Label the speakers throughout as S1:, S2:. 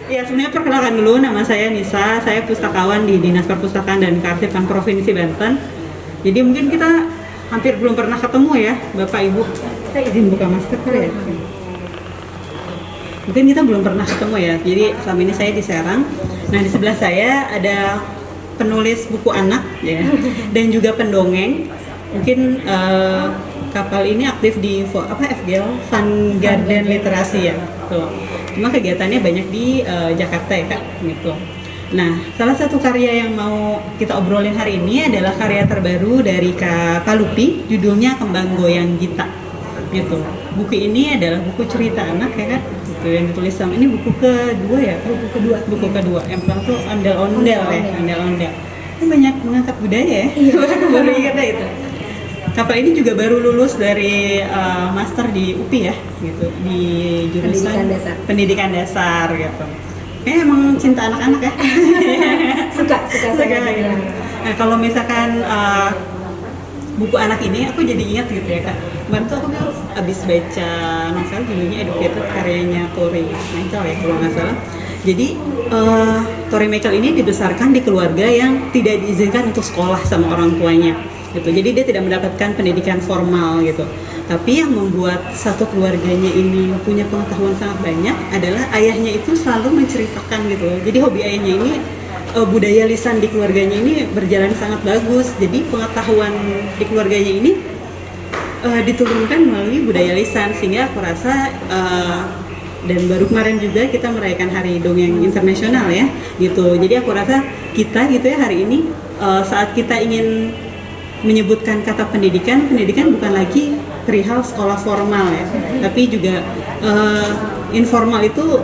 S1: Ya, sebenarnya perkenalkan dulu, nama saya Nisa, saya pustakawan di Dinas Perpustakaan dan Kearsipan Provinsi Banten. Jadi mungkin kita hampir belum pernah ketemu ya, Bapak Ibu. Saya izin buka masker ya. Mungkin kita belum pernah ketemu ya. Jadi selama ini saya di Serang. Nah, di sebelah saya ada penulis buku anak ya, dan juga pendongeng. Mungkin kapal ini aktif di FGL Fun Garden Literasi ya. Tuh. Cuma kegiatannya banyak di Jakarta ya Kak, gitu. Nah, salah satu karya yang mau kita obrolin hari ini adalah karya terbaru dari Kak Palupi, judulnya Kembang Goyang Gita, gitu. Buku ini adalah buku cerita anak ya Kak, gitu, yang ditulis sama ini buku kedua ya, buku kedua. Yang pertama tuh Ondel-Ondel ya, Ondel-Ondel. Ini banyak mengangkat budaya ya, baru ingat itu. Kapal ini juga baru lulus dari master di UPI ya, gitu, di jurusan pendidikan dasar gitu. Emang cinta anak-anak ya. suka ya. Nah, kalau misalkan buku anak ini aku jadi ingat gitu ya Kak. Kemarin tuh aku habis baca novel judulnya Educated karyanya Tori Michael ya kalau nggak salah. Jadi Tori Michael ini dibesarkan di keluarga yang tidak diizinkan untuk sekolah sama orang tuanya. Gitu. Jadi dia tidak mendapatkan pendidikan formal gitu. Tapi yang membuat satu keluarganya ini punya pengetahuan sangat banyak adalah ayahnya itu selalu menceritakan gitu. Jadi hobi ayahnya ini budaya lisan di keluarganya ini berjalan sangat bagus. Jadi pengetahuan di keluarganya ini diturunkan melalui budaya lisan, sehingga aku rasa dan baru kemarin juga kita merayakan Hari Dongeng Internasional ya gitu. Jadi aku rasa kita gitu ya hari ini saat kita ingin menyebutkan kata pendidikan bukan lagi perihal sekolah formal ya, tapi juga informal itu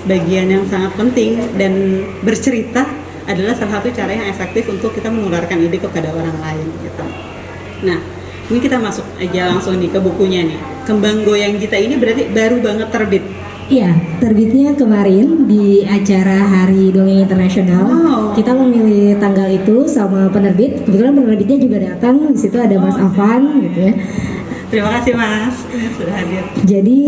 S1: bagian yang sangat penting, dan bercerita adalah salah satu cara yang efektif untuk kita menularkan ide kepada orang lain gitu. Nah, ini kita masuk aja langsung nih ke bukunya nih. Kembang Goyang Gita ini berarti baru banget terbit.
S2: Iya, terbitnya kemarin di acara Hari Dongeng Internasional. Kita memilih tanggal itu sama penerbit. Kebetulan penerbitnya juga datang. Di situ ada Mas Afan, gitu ya.
S1: Terima kasih Mas sudah hadir.
S2: Jadi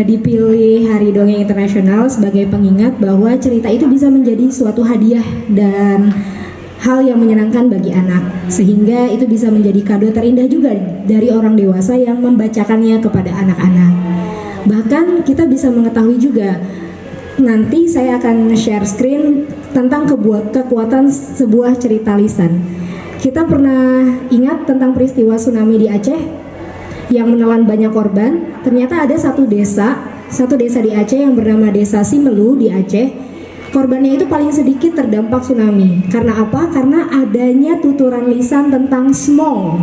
S2: dipilih Hari Dongeng Internasional sebagai pengingat bahwa cerita itu bisa menjadi suatu hadiah dan hal yang menyenangkan bagi anak, sehingga itu bisa menjadi kado terindah juga dari orang dewasa yang membacakannya kepada anak-anak. Bahkan kita bisa mengetahui juga, nanti saya akan share screen tentang kekuatan sebuah cerita lisan. Kita pernah ingat tentang peristiwa tsunami di Aceh yang menelan banyak korban. Ternyata ada satu desa di Aceh yang bernama Desa Simelu di Aceh. Korbannya itu paling sedikit terdampak tsunami. Karena apa? Karena adanya tuturan lisan tentang smong.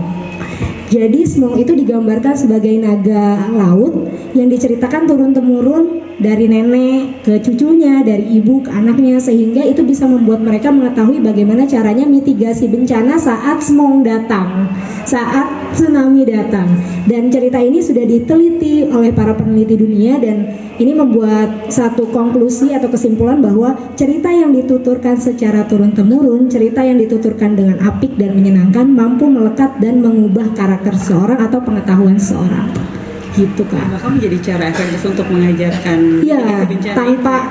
S2: Jadi smong itu digambarkan sebagai naga laut yang diceritakan turun-temurun dari nenek ke cucunya, dari ibu ke anaknya, sehingga itu bisa membuat mereka mengetahui bagaimana caranya mitigasi bencana saat smong datang, saat tsunami datang. Dan cerita ini sudah diteliti oleh para peneliti dunia, dan ini membuat satu konklusi atau kesimpulan bahwa cerita yang dituturkan secara turun-temurun, cerita yang dituturkan dengan apik dan menyenangkan, mampu melekat dan mengubah karakter seseorang atau pengetahuan seseorang. Gitu Kak.
S1: Bahkan menjadi cara efektif untuk mengajarkan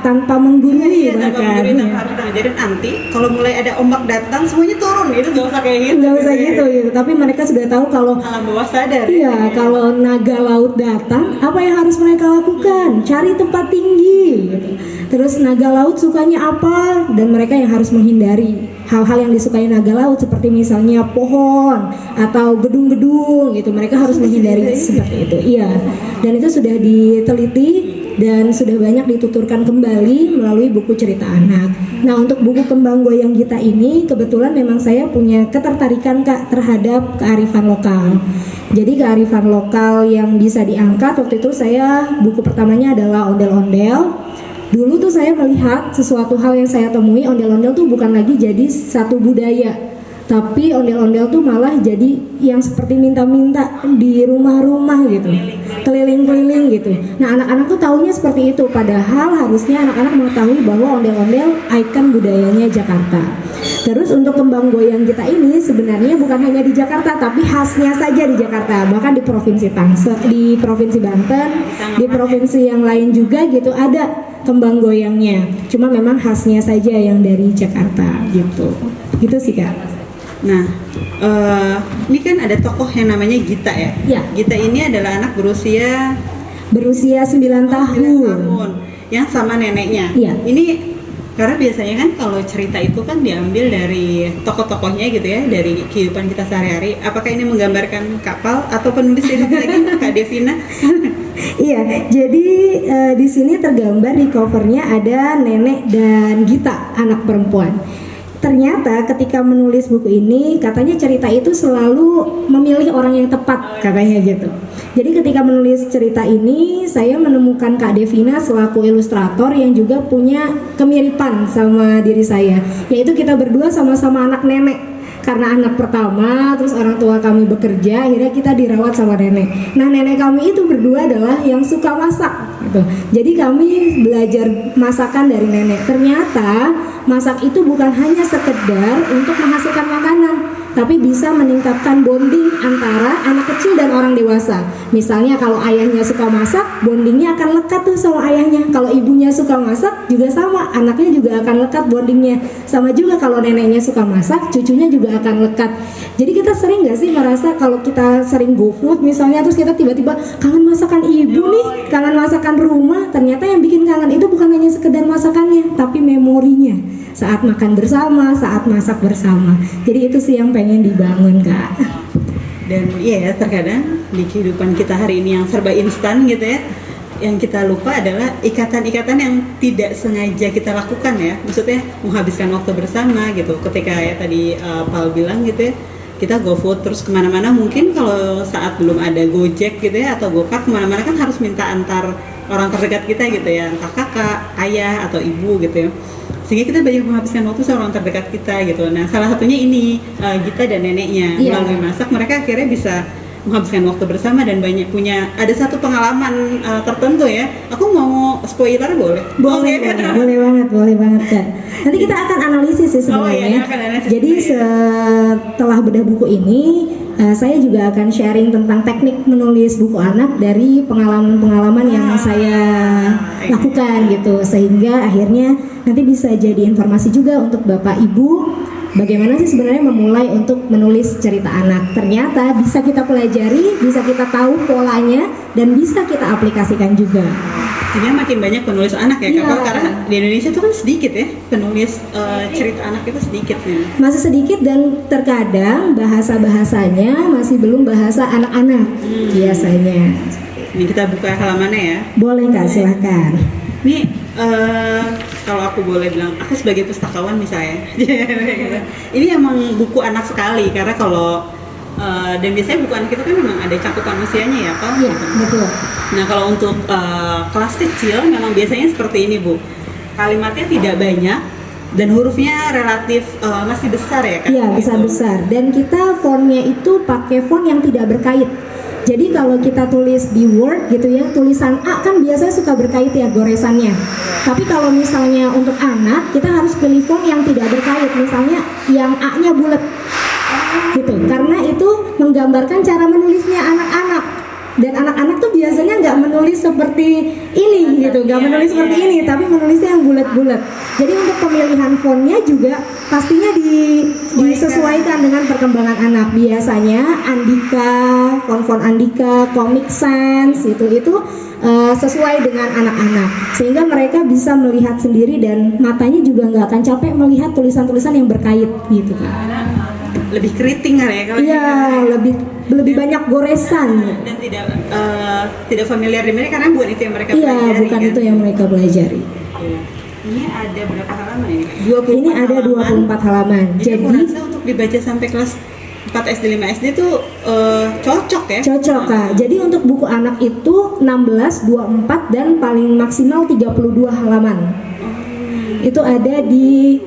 S2: tanpa menggurui
S1: bahkan. Tanpa harus ngajarin, nanti kalau mulai ada ombak datang semuanya turun, itu nggak usah kayak gitu.
S2: Nggak usah gitu. Tapi mereka sudah tahu kalau
S1: alam bawah sadar.
S2: Iya, kalau naga laut datang, apa yang harus mereka lakukan? Cari tempat tinggi. Gitu. Terus naga laut sukanya apa? Dan mereka yang harus menghindari hal-hal yang disukai naga laut, seperti misalnya pohon atau gedung-gedung gitu. Mereka harus menghindari seperti itu. Iya. Dan itu sudah diteliti dan sudah banyak dituturkan kembali melalui buku cerita anak. Nah, untuk buku Kembang Goyang Gita ini kebetulan memang saya punya ketertarikan Kak terhadap kearifan lokal. Jadi kearifan lokal yang bisa diangkat waktu itu buku pertamanya adalah ondel-ondel. Dulu tuh saya melihat sesuatu hal yang saya temui, ondel-ondel tuh bukan lagi jadi satu budaya, tapi ondel-ondel tuh malah jadi yang seperti minta-minta di rumah-rumah gitu, keliling-keliling gitu. Nah, anak-anak tuh taunya seperti itu, padahal harusnya anak-anak mengetahui bahwa ondel-ondel ikon budayanya Jakarta. Terus untuk Kembang Goyang Gita ini sebenarnya bukan hanya di Jakarta, tapi khasnya saja di Jakarta, bahkan di Provinsi Tangsel, di Provinsi Banten, di provinsi yang lain juga gitu ada. kembang goyangnya. Cuma memang khasnya saja yang dari Jakarta gitu. Gitu sih Kak.
S1: Nah, ini kan ada tokoh yang namanya Gita ya.
S2: Ya.
S1: Gita ini adalah anak berusia
S2: Berusia 9 tahun.
S1: yang sama neneknya.
S2: Iya.
S1: Ini karena biasanya kan kalau cerita itu kan diambil dari tokoh-tokohnya gitu ya, dari kehidupan kita sehari-hari. Apakah ini menggambarkan Kapal atau penulis ini lagi Kak Devina?
S2: Iya, jadi di sini tergambar di covernya ada nenek dan Gita, anak perempuan. Ternyata ketika menulis buku ini, katanya cerita itu selalu memilih orang yang tepat, katanya gitu. Jadi ketika menulis cerita ini, saya menemukan Kak Devina selaku ilustrator yang juga punya kemiripan sama diri saya, yaitu kita berdua sama-sama anak nenek. Karena anak pertama, terus orang tua kami bekerja, akhirnya kita dirawat sama nenek. Nah, nenek kami itu berdua adalah yang suka masak gitu. Jadi kami belajar masakan dari nenek. Ternyata masak itu bukan hanya sekedar untuk menghasilkan makanan, tapi bisa meningkatkan bonding antara anak kecil dan orang dewasa. Misalnya kalau ayahnya suka masak, bondingnya akan lekat tuh sama ayahnya. Kalau ibunya suka masak juga sama, anaknya juga akan lekat bondingnya. Sama juga kalau neneknya suka masak, cucunya juga akan lekat. Jadi kita sering nggak sih merasa kalau kita sering GoFood misalnya, terus kita tiba-tiba kangen masakan ibu nih, kangen masakan rumah. Ternyata yang bikin kangen itu bukan hanya sekedar masakannya, tapi memorinya saat makan bersama, saat masak bersama. Jadi itu sih yang pengen dibangun Kak.
S1: Dan iya ya, terkadang di kehidupan kita hari ini yang serba instan gitu ya, yang kita lupa adalah ikatan-ikatan yang tidak sengaja kita lakukan ya. Maksudnya menghabiskan waktu bersama gitu. Ketika ya tadi Paul bilang gitu ya, kita GoFood terus kemana-mana, mungkin kalau saat belum ada Gojek gitu ya atau Gokar, kemana-mana kan harus minta antar orang terdekat kita gitu ya, entah kakak, ayah atau ibu gitu ya, sehingga kita banyak menghabiskan waktu sama orang terdekat kita gitu. Nah, salah satunya ini Gita dan neneknya.
S2: Iya.
S1: Melalui masak mereka akhirnya bisa menghabiskan waktu bersama dan banyak punya ada satu pengalaman tertentu ya. Aku mau spoiler boleh?
S2: Boleh banget Kak. Nanti kita akan analisis sih sebenarnya.
S1: iya, akan analisis.
S2: Jadi setelah bedah buku ini, saya juga akan sharing tentang teknik menulis buku anak dari pengalaman-pengalaman yang saya lakukan gitu, sehingga akhirnya nanti bisa jadi informasi juga untuk Bapak Ibu. Bagaimana sih sebenarnya memulai untuk menulis cerita anak? Ternyata bisa kita pelajari, bisa kita tahu polanya, dan bisa kita aplikasikan juga.
S1: Sehingga makin banyak penulis anak ya,
S2: Iya.
S1: Kakak, karena di Indonesia itu kan sedikit ya penulis cerita anak itu sedikit ya.
S2: Masih sedikit dan terkadang bahasa-bahasanya masih belum bahasa anak-anak biasanya.
S1: Ini kita buka halamannya ya.
S2: Boleh Kak, silahkan.
S1: Ini kalau aku boleh bilang, aku sebagai pustakawan misalnya, ini emang buku anak sekali karena kalau dan biasanya buku anak itu kan memang ada cakupan usianya ya, Pak?
S2: Iya, betul.
S1: Nah, kalau untuk kelas kecil memang biasanya seperti ini, Bu. Kalimatnya tidak banyak dan hurufnya relatif masih besar ya, Kak?
S2: Iya, besar-besar. Dan kita fontnya itu pakai font yang tidak berkait. Jadi kalau kita tulis di Word gitu ya, tulisan A kan biasanya suka berkait ya goresannya. Tapi kalau misalnya untuk anak, kita harus pilih font yang tidak berkait. Misalnya yang A-nya bulat gitu. Karena itu menggambarkan cara menulisnya anak-anak. Dan anak-anak tuh biasanya nggak menulis seperti ini gitu, nggak menulis seperti ini, tapi menulisnya yang bulat-bulat. Jadi untuk pemilihan fontnya juga pastinya disesuaikan dengan perkembangan anak. Biasanya Andika, font-font Andika, Comic Sans itu sesuai dengan anak-anak, sehingga mereka bisa melihat sendiri dan matanya juga nggak akan capek melihat tulisan-tulisan yang berkait gitu kan.
S1: Lebih keriting kan ya kalau
S2: Iya, lebih banyak goresan.
S1: dan tidak familiar di mereka karena bukan itu yang mereka pelajari.
S2: Iya, bukan
S1: kan?
S2: itu yang mereka pelajari.
S1: Ini ada berapa halaman ini?
S2: Ini ada 24 halaman.
S1: Jadi aku
S2: Jadi
S1: rasa untuk dibaca sampai kelas 4 SD, 5 SD itu cocok ya?
S2: cocok Kak. Jadi untuk buku anak itu 16, 24 dan paling maksimal 32 halaman. Itu ada di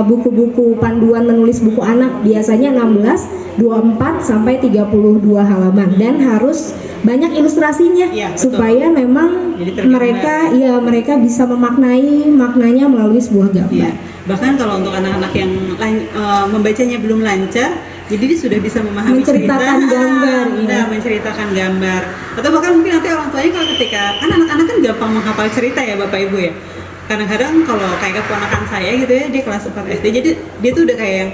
S2: buku-buku panduan menulis buku anak, biasanya 16, 24 sampai 32 halaman dan harus banyak ilustrasinya
S1: Iya, betul.
S2: supaya memang
S1: Jadi tergambar.
S2: mereka bisa maknanya melalui sebuah gambar.
S1: Iya. Bahkan kalau untuk anak-anak yang membacanya belum lancar, Jadi dia sudah bisa memahami
S2: Menceritakan
S1: cerita,
S2: gambar, iya.
S1: menceritakan gambar. Atau bahkan mungkin nanti orang tuanya kalau ketika kan anak-anak kan gampang menghafal cerita ya Bapak Ibu ya. Kadang-kadang kalau kayak keponakan saya gitu ya, dia kelas 4 SD, jadi dia tuh udah kayak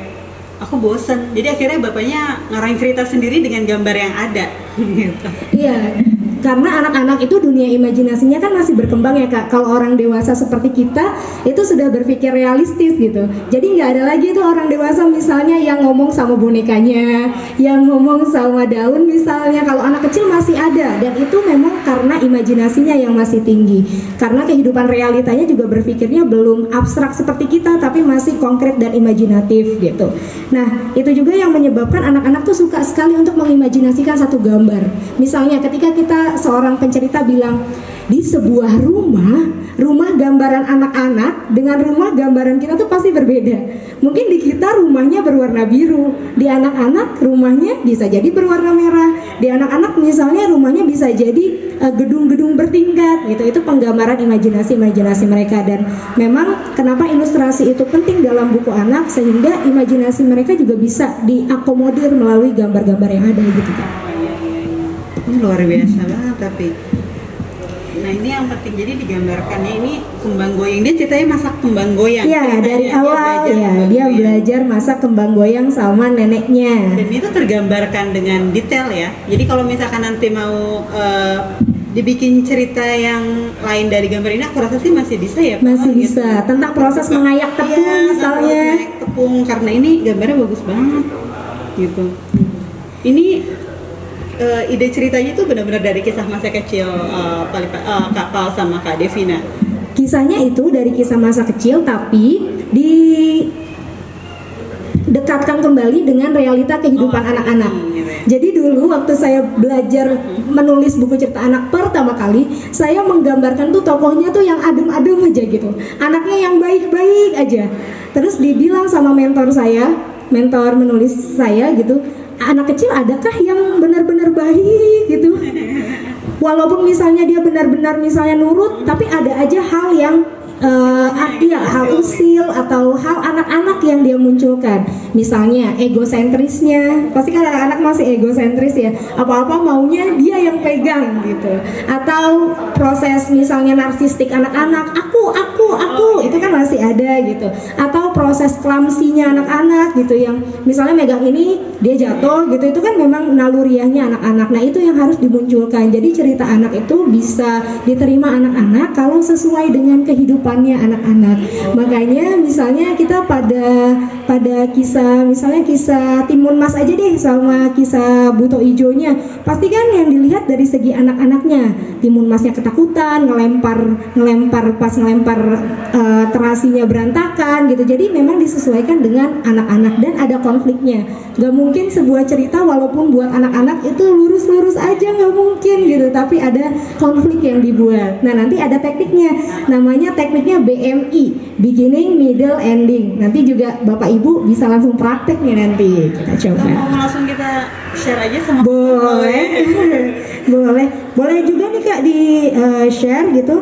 S1: aku bosen. Jadi akhirnya bapaknya ngarang cerita sendiri dengan gambar yang ada gitu.
S2: Iya, karena anak-anak itu dunia imajinasinya kan masih berkembang ya Kak. Kalau orang dewasa seperti kita itu sudah berpikir realistis gitu. Jadi nggak ada lagi tuh orang dewasa misalnya yang ngomong sama bonekanya, yang ngomong sama daun misalnya. Kalau anak kecil masih ada, dan itu memang karena imajinasinya yang masih tinggi. Karena kehidupan realitanya juga berpikirnya belum abstrak seperti kita, tapi masih konkret dan imajinatif gitu. Nah, itu juga yang menyebabkan anak-anak tuh suka sekali untuk mengimajinasikan satu gambar. Misalnya ketika kita seorang pencerita bilang di sebuah rumah gambaran anak-anak dengan rumah gambaran kita tuh pasti berbeda. Mungkin di kita rumahnya berwarna biru, di anak-anak rumahnya bisa jadi berwarna merah, di anak-anak misalnya rumahnya bisa jadi gedung-gedung bertingkat gitu. Itu penggambaran imajinasi mereka, dan memang kenapa ilustrasi itu penting dalam buku anak, sehingga imajinasi mereka juga bisa diakomodir melalui gambar-gambar yang ada gitu kan.
S1: Ini luar biasa banget tapi. Nah ini yang penting, jadi digambarkannya ini kembang goyang. Dia ceritanya masak kembang goyang.
S2: Iya, dari awal dia belajar masak kembang goyang sama neneknya.
S1: Dan itu tergambarkan dengan detail ya. Jadi kalau misalkan nanti mau dibikin cerita yang lain dari gambar ini, aku rasa sih masih bisa ya Pak?
S2: Masih bisa, tentang proses mengayak tepung misalnya.
S1: Mengayak tepung, karena ini gambarnya bagus banget gitu. Ini ide ceritanya itu benar-benar dari kisah masa kecil Kak Pal sama Kak Devina.
S2: Kisahnya itu dari kisah masa kecil, tapi didekatkan kembali dengan realita kehidupan anak-anak.
S1: Gitu ya.
S2: Jadi dulu waktu saya belajar menulis buku cerita anak pertama kali, saya menggambarkan tuh tokohnya tuh yang adem-adem aja gitu, anaknya yang baik-baik aja. Terus dibilang sama mentor menulis saya gitu, anak kecil adakah yang benar-benar baik gitu? Walaupun misalnya dia benar-benar misalnya nurut, tapi ada aja hal yang hal usil atau hal anak-anak yang dia munculkan. Misalnya egosentrisnya, pasti kan anak-anak masih egosentris ya, apa-apa maunya dia yang pegang gitu. Atau proses misalnya narsistik anak-anak, aku itu kan masih ada gitu. Atau proses klamsinya anak-anak gitu, yang misalnya megang ini dia jatuh gitu, itu kan memang naluriahnya anak-anak. Nah itu yang harus dimunculkan. Jadi cerita anak itu bisa diterima anak-anak kalau sesuai dengan kehidupannya anak-anak. Makanya misalnya kita pada kisah, misalnya kisah Timun Mas aja deh sama kisah Buto Ijonya, pasti kan yang dilihat dari segi anak-anaknya. Timun Masnya ketakutan, ngelempar terasinya berantakan gitu. Jadi memang disesuaikan dengan anak-anak dan ada konfliknya. Gak mungkin sebuah cerita walaupun buat anak-anak itu lurus-lurus aja, gak mungkin gitu, tapi ada konflik yang dibuat. Nah nanti ada tekniknya, namanya tekniknya BMI, beginning, middle, ending. Nanti juga Bapak Ibu bisa langsung praktek nih nanti. Kita coba.
S1: Mau langsung kita share aja sama
S2: boleh. boleh juga nih Kak di share gitu.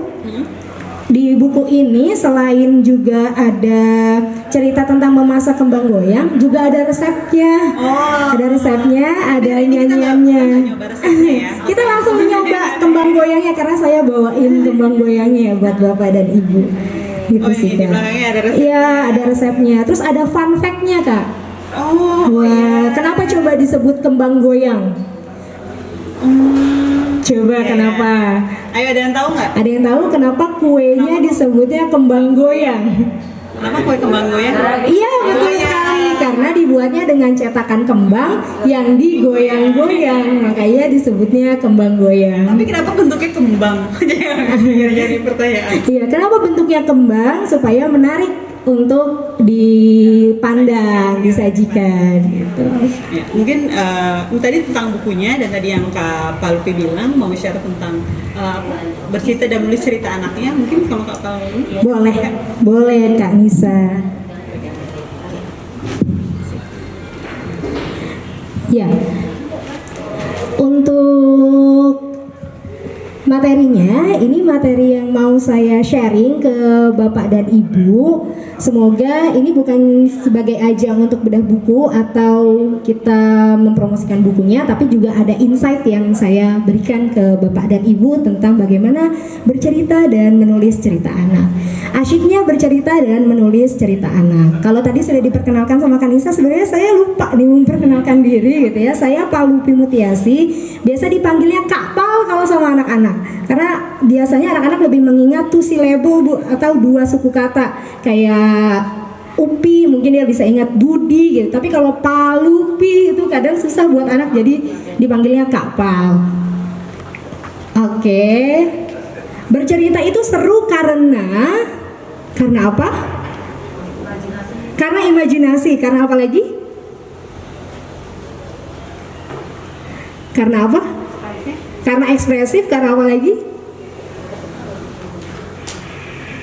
S2: Di buku ini selain juga ada cerita tentang memasak kembang goyang, juga ada resepnya. Ada resepnya, ada nyanyiannya. Kita langsung nyoba kembang goyangnya, karena saya bawain kembang goyangnya ya buat Bapak dan Ibu. Gitu sih Kak. Iya, ada resepnya. Terus ada fun fact-nya Kak. Kenapa coba disebut kembang goyang? Coba kenapa?
S1: Ayo, ada yang tahu nggak?
S2: Ada yang tahu kenapa kuenya disebutnya kembang goyang?
S1: Kenapa kue kembang goyang?
S2: Iya betul sekali, karena dibuatnya dengan cetakan kembang yang digoyang-goyang, makanya disebutnya kembang goyang.
S1: Tapi kenapa bentuknya kembang? Jadi pertanyaan.
S2: Iya, kenapa bentuknya kembang? Supaya menarik untuk dipandang, disajikan gitu.
S1: Ya, mungkin tadi tentang bukunya, dan tadi yang Kak Palpi bilang mau share tentang bercerita dan menulis cerita anaknya, mungkin kalau Kak Palpi
S2: boleh Kak Nisa. Ya, untuk Materinya, ini materi yang mau saya sharing ke Bapak dan Ibu. Semoga ini bukan sebagai ajang untuk bedah buku atau kita mempromosikan bukunya, tapi juga ada insight yang saya berikan ke Bapak dan Ibu tentang bagaimana bercerita dan menulis cerita anak. Asyiknya bercerita dan menulis cerita anak. Kalau tadi sudah diperkenalkan sama Kanisa, sebenarnya saya lupa nih memperkenalkan diri gitu ya. Saya Palupi Mutiasi, biasa dipanggilnya Kak Pal kalau sama anak-anak. Karena biasanya anak-anak lebih mengingat two syllable atau dua suku kata. Kayak Upi mungkin dia bisa ingat Budi gitu. Tapi kalau Palupi itu kadang susah buat anak, jadi dipanggilnya Kak Pal. Oke. Bercerita itu seru karena apa? Karena imajinasi. Karena apa lagi? Karena apa? Karena ekspresif. Karena apa lagi?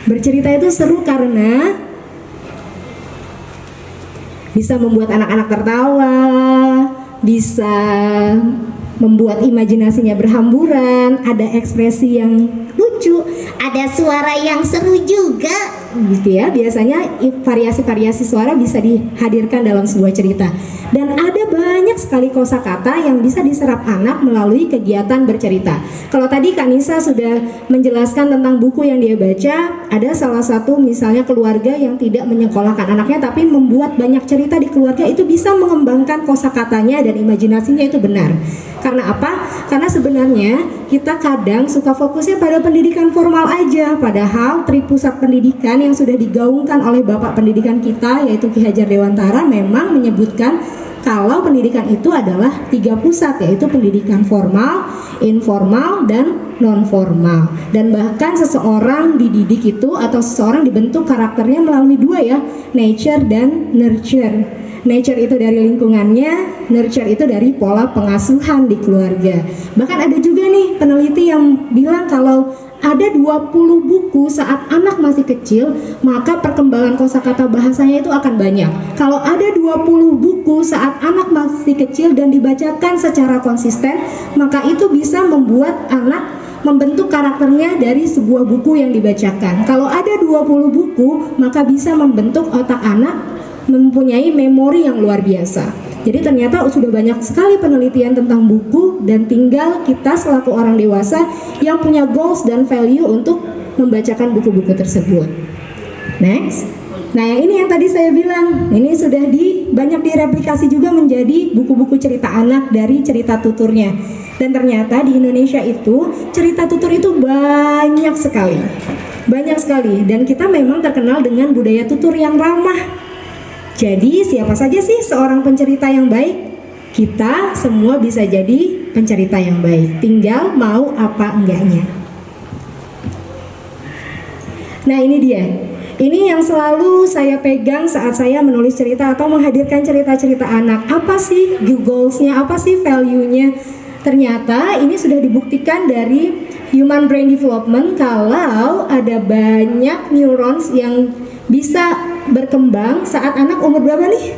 S2: Bercerita itu seru karena bisa membuat anak-anak tertawa, bisa membuat imajinasinya berhamburan, ada ekspresi yang lucu, ada suara yang seru juga, gitu ya. Biasanya variasi-variasi suara bisa dihadirkan dalam sebuah cerita. Dan ada banyak sekali kosakata yang bisa diserap anak melalui kegiatan bercerita. Kalau tadi Kak Nisa sudah menjelaskan tentang buku yang dia baca, ada salah satu misalnya keluarga yang tidak menyekolahkan anaknya tapi membuat banyak cerita di keluarga, itu bisa mengembangkan kosakatanya dan imajinasinya, itu benar. Karena apa? Karena sebenarnya kita kadang suka fokusnya pada pendidikan formal aja, padahal Tripusat Pendidikan yang sudah digaungkan oleh Bapak Pendidikan kita yaitu Ki Hajar Dewantara memang menyebutkan kalau pendidikan itu adalah 3 pusat, yaitu pendidikan formal, informal, dan non-formal. Dan bahkan seseorang dididik itu atau seseorang dibentuk karakternya melalui 2 ya, nature dan nurture. Nature itu dari lingkungannya, nurture itu dari pola pengasuhan di keluarga. Bahkan ada juga nih peneliti yang bilang kalau ada 20 buku saat anak masih kecil, maka perkembangan kosakata bahasanya itu akan banyak. Kalau ada 20 buku saat anak masih kecil dan dibacakan secara konsisten, maka itu bisa membuat anak membentuk karakternya dari sebuah buku yang dibacakan. Kalau ada 20 buku, maka bisa membentuk otak anak mempunyai memori yang luar biasa. Jadi ternyata sudah banyak sekali penelitian tentang buku, dan tinggal kita selaku orang dewasa yang punya goals dan value untuk membacakan buku-buku tersebut. Next. Nah, yang ini yang tadi saya bilang, ini sudah banyak direplikasi juga menjadi buku-buku cerita anak dari cerita tuturnya. Dan ternyata di Indonesia itu cerita tutur itu banyak sekali. Banyak sekali, dan kita memang terkenal dengan budaya tutur yang ramah. Jadi siapa saja sih seorang pencerita yang baik? Kita semua bisa jadi pencerita yang baik, tinggal mau apa enggaknya. Nah, ini dia. Ini yang selalu saya pegang saat saya menulis cerita atau menghadirkan cerita-cerita anak. Apa sih goals-nya, apa sih value-nya? Ternyata ini sudah dibuktikan dari Human Brain Development kalau ada banyak neurons yang bisa berkembang saat anak umur berapa nih?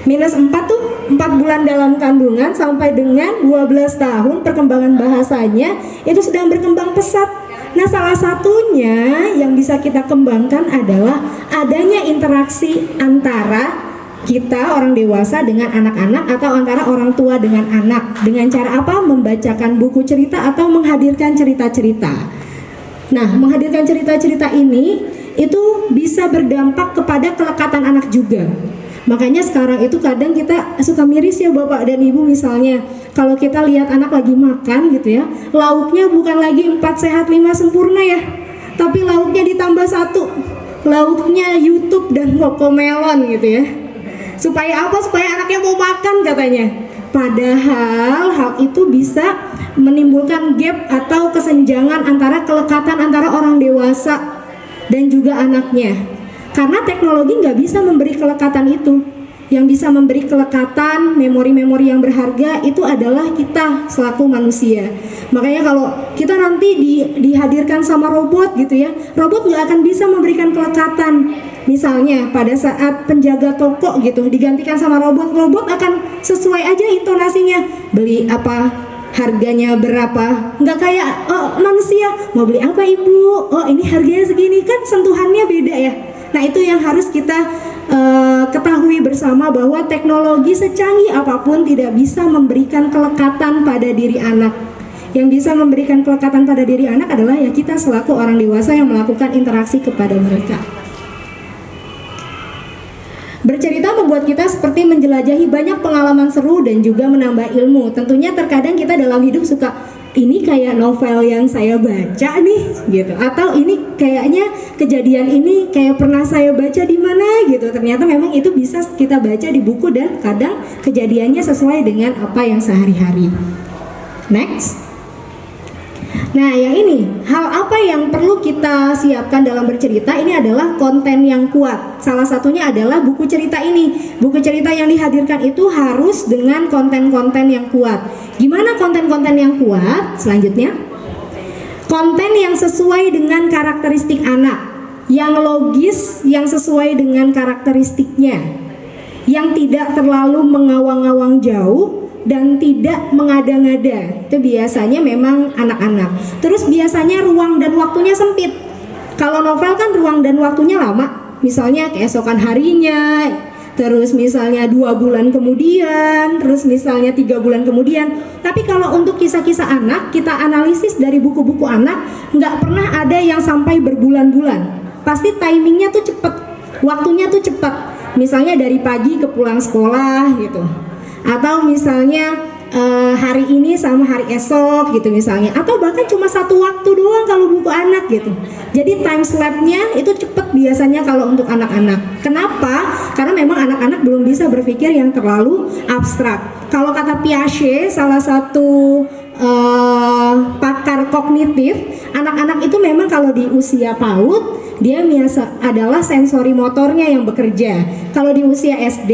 S2: -4 tuh, 4 bulan dalam kandungan sampai dengan 12 tahun perkembangan bahasanya itu sedang berkembang pesat. Nah, salah satunya yang bisa kita kembangkan adalah adanya interaksi antara kita orang dewasa dengan anak-anak atau antara orang tua dengan anak. Dengan cara apa? Membacakan buku cerita atau menghadirkan cerita-cerita. Nah, menghadirkan cerita-cerita ini itu bisa berdampak kepada kelekatan anak juga. Makanya sekarang itu kadang kita suka miris ya Bapak dan Ibu, misalnya kalau kita lihat anak lagi makan gitu ya, lauknya bukan lagi 4 sehat 5 sempurna ya, tapi lauknya ditambah 1, lauknya YouTube dan Cocomelon gitu ya. Supaya apa? Supaya anaknya mau makan katanya. Padahal hal itu bisa menimbulkan gap atau kesenjangan antara kelekatan antara orang dewasa dan juga anaknya. Karena teknologi nggak bisa memberi kelekatan itu. Yang bisa memberi kelekatan, memori-memori yang berharga itu adalah kita selaku manusia. Makanya kalau kita nanti dihadirkan sama robot gitu ya, robot nggak akan bisa memberikan kelekatan. Misalnya pada saat penjaga toko gitu digantikan sama robot, robot akan sesuai aja intonasinya. Beli apa? harganya berapa, nggak kayak manusia mau beli apa ibu, oh ini harganya segini, kan sentuhannya beda ya. Nah itu yang harus kita ketahui bersama, bahwa teknologi secanggih apapun tidak bisa memberikan kelekatan pada diri anak. Yang bisa memberikan kelekatan pada diri anak adalah ya kita selaku orang dewasa yang melakukan interaksi kepada mereka. Bercerita membuat kita seperti menjelajahi banyak pengalaman seru dan juga menambah ilmu. Tentunya terkadang kita dalam hidup suka, ini kayak novel yang saya baca nih gitu, atau ini kayaknya kejadian ini kayak pernah saya baca di mana gitu. Ternyata memang itu bisa kita baca di buku dan kadang kejadiannya sesuai dengan apa yang sehari-hari. Next. Nah yang ini, hal apa yang perlu kita siapkan dalam bercerita ini adalah konten yang kuat. Salah satunya adalah buku cerita ini. Buku cerita yang dihadirkan itu harus dengan konten-konten yang kuat. Gimana konten-konten yang kuat? Selanjutnya, konten yang sesuai dengan karakteristik anak, yang logis, yang sesuai dengan karakteristiknya, yang tidak terlalu mengawang-awang jauh dan tidak mengada-ngada. Itu biasanya memang anak-anak. Terus biasanya ruang dan waktunya sempit. Kalau novel kan ruang dan waktunya lama, misalnya keesokan harinya, terus misalnya 2 bulan kemudian, terus misalnya 3 bulan kemudian. Tapi kalau untuk kisah-kisah anak, kita analisis dari buku-buku anak, nggak pernah ada yang sampai berbulan-bulan. Pasti timingnya tuh cepet, waktunya tuh cepet. Misalnya dari pagi ke pulang sekolah gitu, atau misalnya hari ini sama hari esok gitu misalnya, atau bahkan cuma satu waktu doang kalau buku anak gitu. Jadi time slapnya itu cepet biasanya kalau untuk anak-anak. Kenapa? Karena memang anak-anak belum bisa berpikir yang terlalu abstrak. Kalau kata Piaget, salah satu pakar kognitif, anak-anak itu memang kalau di usia PAUD dia biasa adalah sensori motornya yang bekerja. Kalau di usia SD,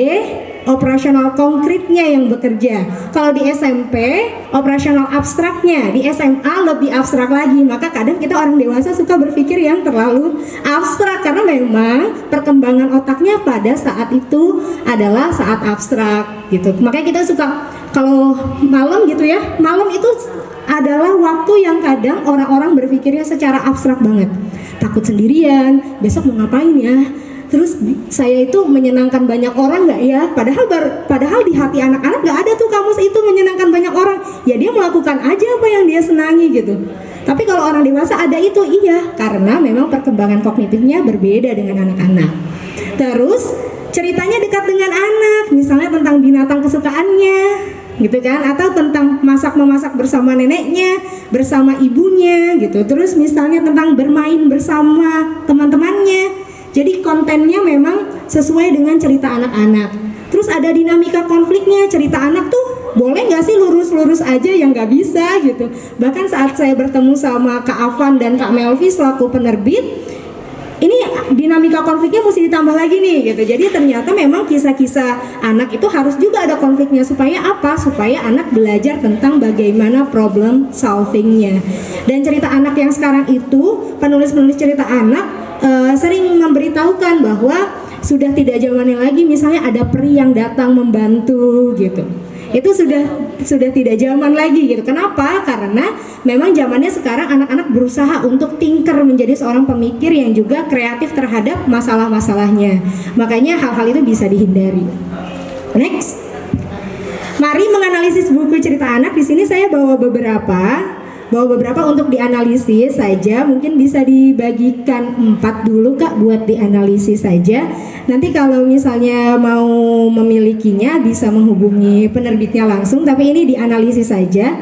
S2: operasional konkretnya yang bekerja. Kalau di SMP, operasional abstraknya. Di SMA lebih abstrak lagi. Maka kadang kita orang dewasa suka berpikir yang terlalu abstrak, karena memang perkembangan otaknya pada saat itu adalah saat abstrak gitu. Makanya kita suka kalau malam gitu ya, malam itu adalah waktu yang kadang orang-orang berpikirnya secara abstrak banget. Takut sendirian, besok mau ngapain ya? Terus saya itu menyenangkan banyak orang nggak ya? Padahal di hati anak-anak nggak ada tuh kamus itu menyenangkan banyak orang. Ya dia melakukan aja apa yang dia senangi gitu. Tapi kalau orang dewasa ada itu, iya, karena memang perkembangan kognitifnya berbeda dengan anak-anak. Terus ceritanya dekat dengan anak, misalnya tentang binatang kesukaannya, gitu kan, atau tentang masak-memasak bersama neneknya, bersama ibunya gitu. Terus misalnya tentang bermain bersama teman-temannya. Jadi kontennya memang sesuai dengan cerita anak-anak. Terus ada dinamika konfliknya. Cerita anak tuh boleh nggak sih lurus-lurus aja, yang nggak bisa gitu. Bahkan saat saya bertemu sama Kak Afan dan Kak Melvi selaku penerbit, ini dinamika konfliknya mesti ditambah lagi nih gitu. Jadi ternyata memang kisah-kisah anak itu harus juga ada konfliknya. Supaya apa? Supaya anak belajar tentang bagaimana problem solvingnya. Dan cerita anak yang sekarang itu, penulis-penulis cerita anak sering memberitahukan bahwa sudah tidak zamannya lagi misalnya ada peri yang datang membantu gitu. Itu sudah tidak zaman lagi gitu. Kenapa? Karena memang zamannya sekarang anak-anak berusaha untuk tinker, menjadi seorang pemikir yang juga kreatif terhadap masalah-masalahnya. Makanya hal-hal itu bisa dihindari. Next. Mari menganalisis buku cerita anak. Di sini saya bawa beberapa untuk dianalisis saja. Mungkin bisa dibagikan 4 dulu Kak buat dianalisis saja. Nanti kalau misalnya mau memilikinya bisa menghubungi penerbitnya langsung, tapi ini dianalisis saja.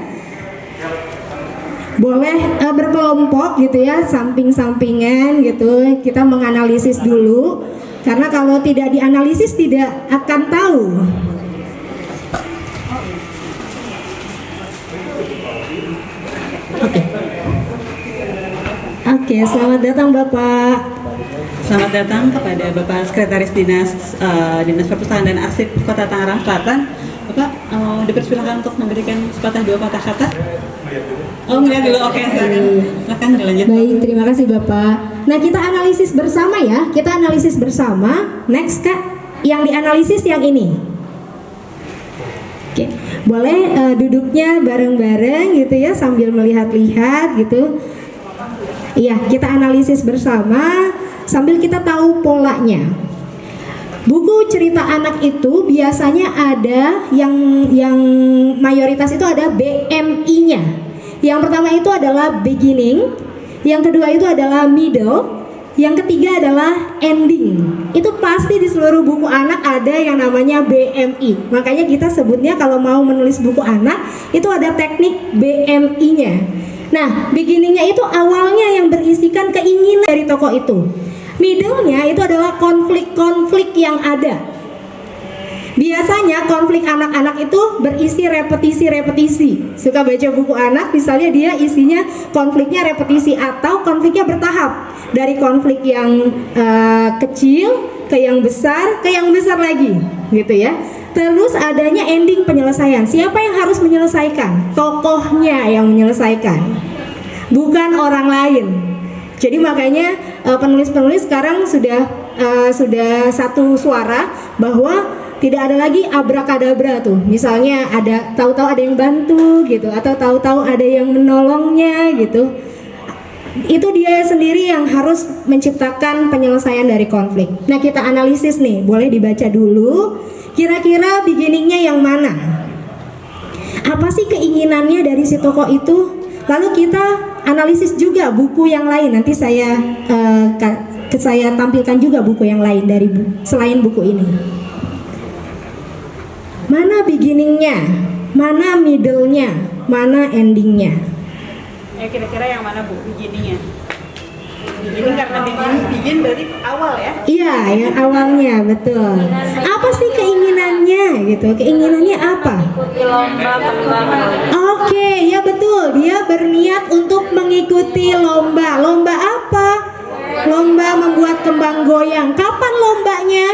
S2: Boleh berkelompok gitu ya, samping-sampingan gitu. Kita menganalisis dulu, karena kalau tidak dianalisis tidak akan tahu. Oke, selamat datang Bapak.
S1: Selamat datang kepada Bapak Sekretaris Dinas Perpustakaan dan Arsip Kota Tangerang Selatan. Bapak dipersilakan untuk memberikan sepatah 2 patah kata. Oh, ngeliat dulu. Oke, silakan dilanjut.
S2: Baik, terima kasih Bapak. Nah, kita analisis bersama ya. Kita analisis bersama. Next Kak, yang dianalisis yang ini. Oke. Boleh duduknya bareng-bareng gitu ya sambil melihat-lihat gitu. Iya, kita analisis bersama sambil kita tahu polanya. Buku cerita anak itu biasanya ada yang mayoritas itu ada BMI-nya. Yang pertama itu adalah beginning, yang kedua itu adalah middle, yang ketiga adalah ending. Itu pasti di seluruh buku anak ada yang namanya BMI. Makanya kita sebutnya kalau mau menulis buku anak itu ada teknik BMI-nya. Nah, beginningnya itu awalnya yang berisikan keinginan dari tokoh itu. Middle-nya itu adalah konflik-konflik yang ada. Biasanya konflik anak-anak itu berisi repetisi-repetisi. Suka baca buku anak, misalnya dia isinya konfliknya repetisi atau konfliknya bertahap. Dari konflik yang kecil ke yang besar lagi, gitu ya. Terus adanya ending penyelesaian. Siapa yang harus menyelesaikan? Tokohnya yang menyelesaikan, bukan orang lain. Jadi makanya penulis-penulis sekarang sudah satu suara bahwa tidak ada lagi abrakadabra tuh. Misalnya ada tahu-tahu ada yang bantu gitu atau tahu-tahu ada yang menolongnya gitu. Itu dia sendiri yang harus menciptakan penyelesaian dari konflik. Nah, kita analisis nih, boleh dibaca dulu. Kira-kira beginningnya yang mana? Apa sih keinginannya dari si tokoh itu? Lalu kita analisis juga buku yang lain. Nanti saya tampilkan juga buku yang lain dari selain buku ini. Mana beginningnya, mana middle-nya, mana ending-nya?
S1: Ya kira-kira yang mana Bu beginningnya? Beginning karena begin dari awal ya?
S2: Iya, yang awalnya, betul. Apa sih keinginannya gitu? Keinginannya apa? Oke, ya betul. Dia berniat untuk mengikuti lomba. Lomba apa? Lomba membuat kembang goyang. Kapan lombanya?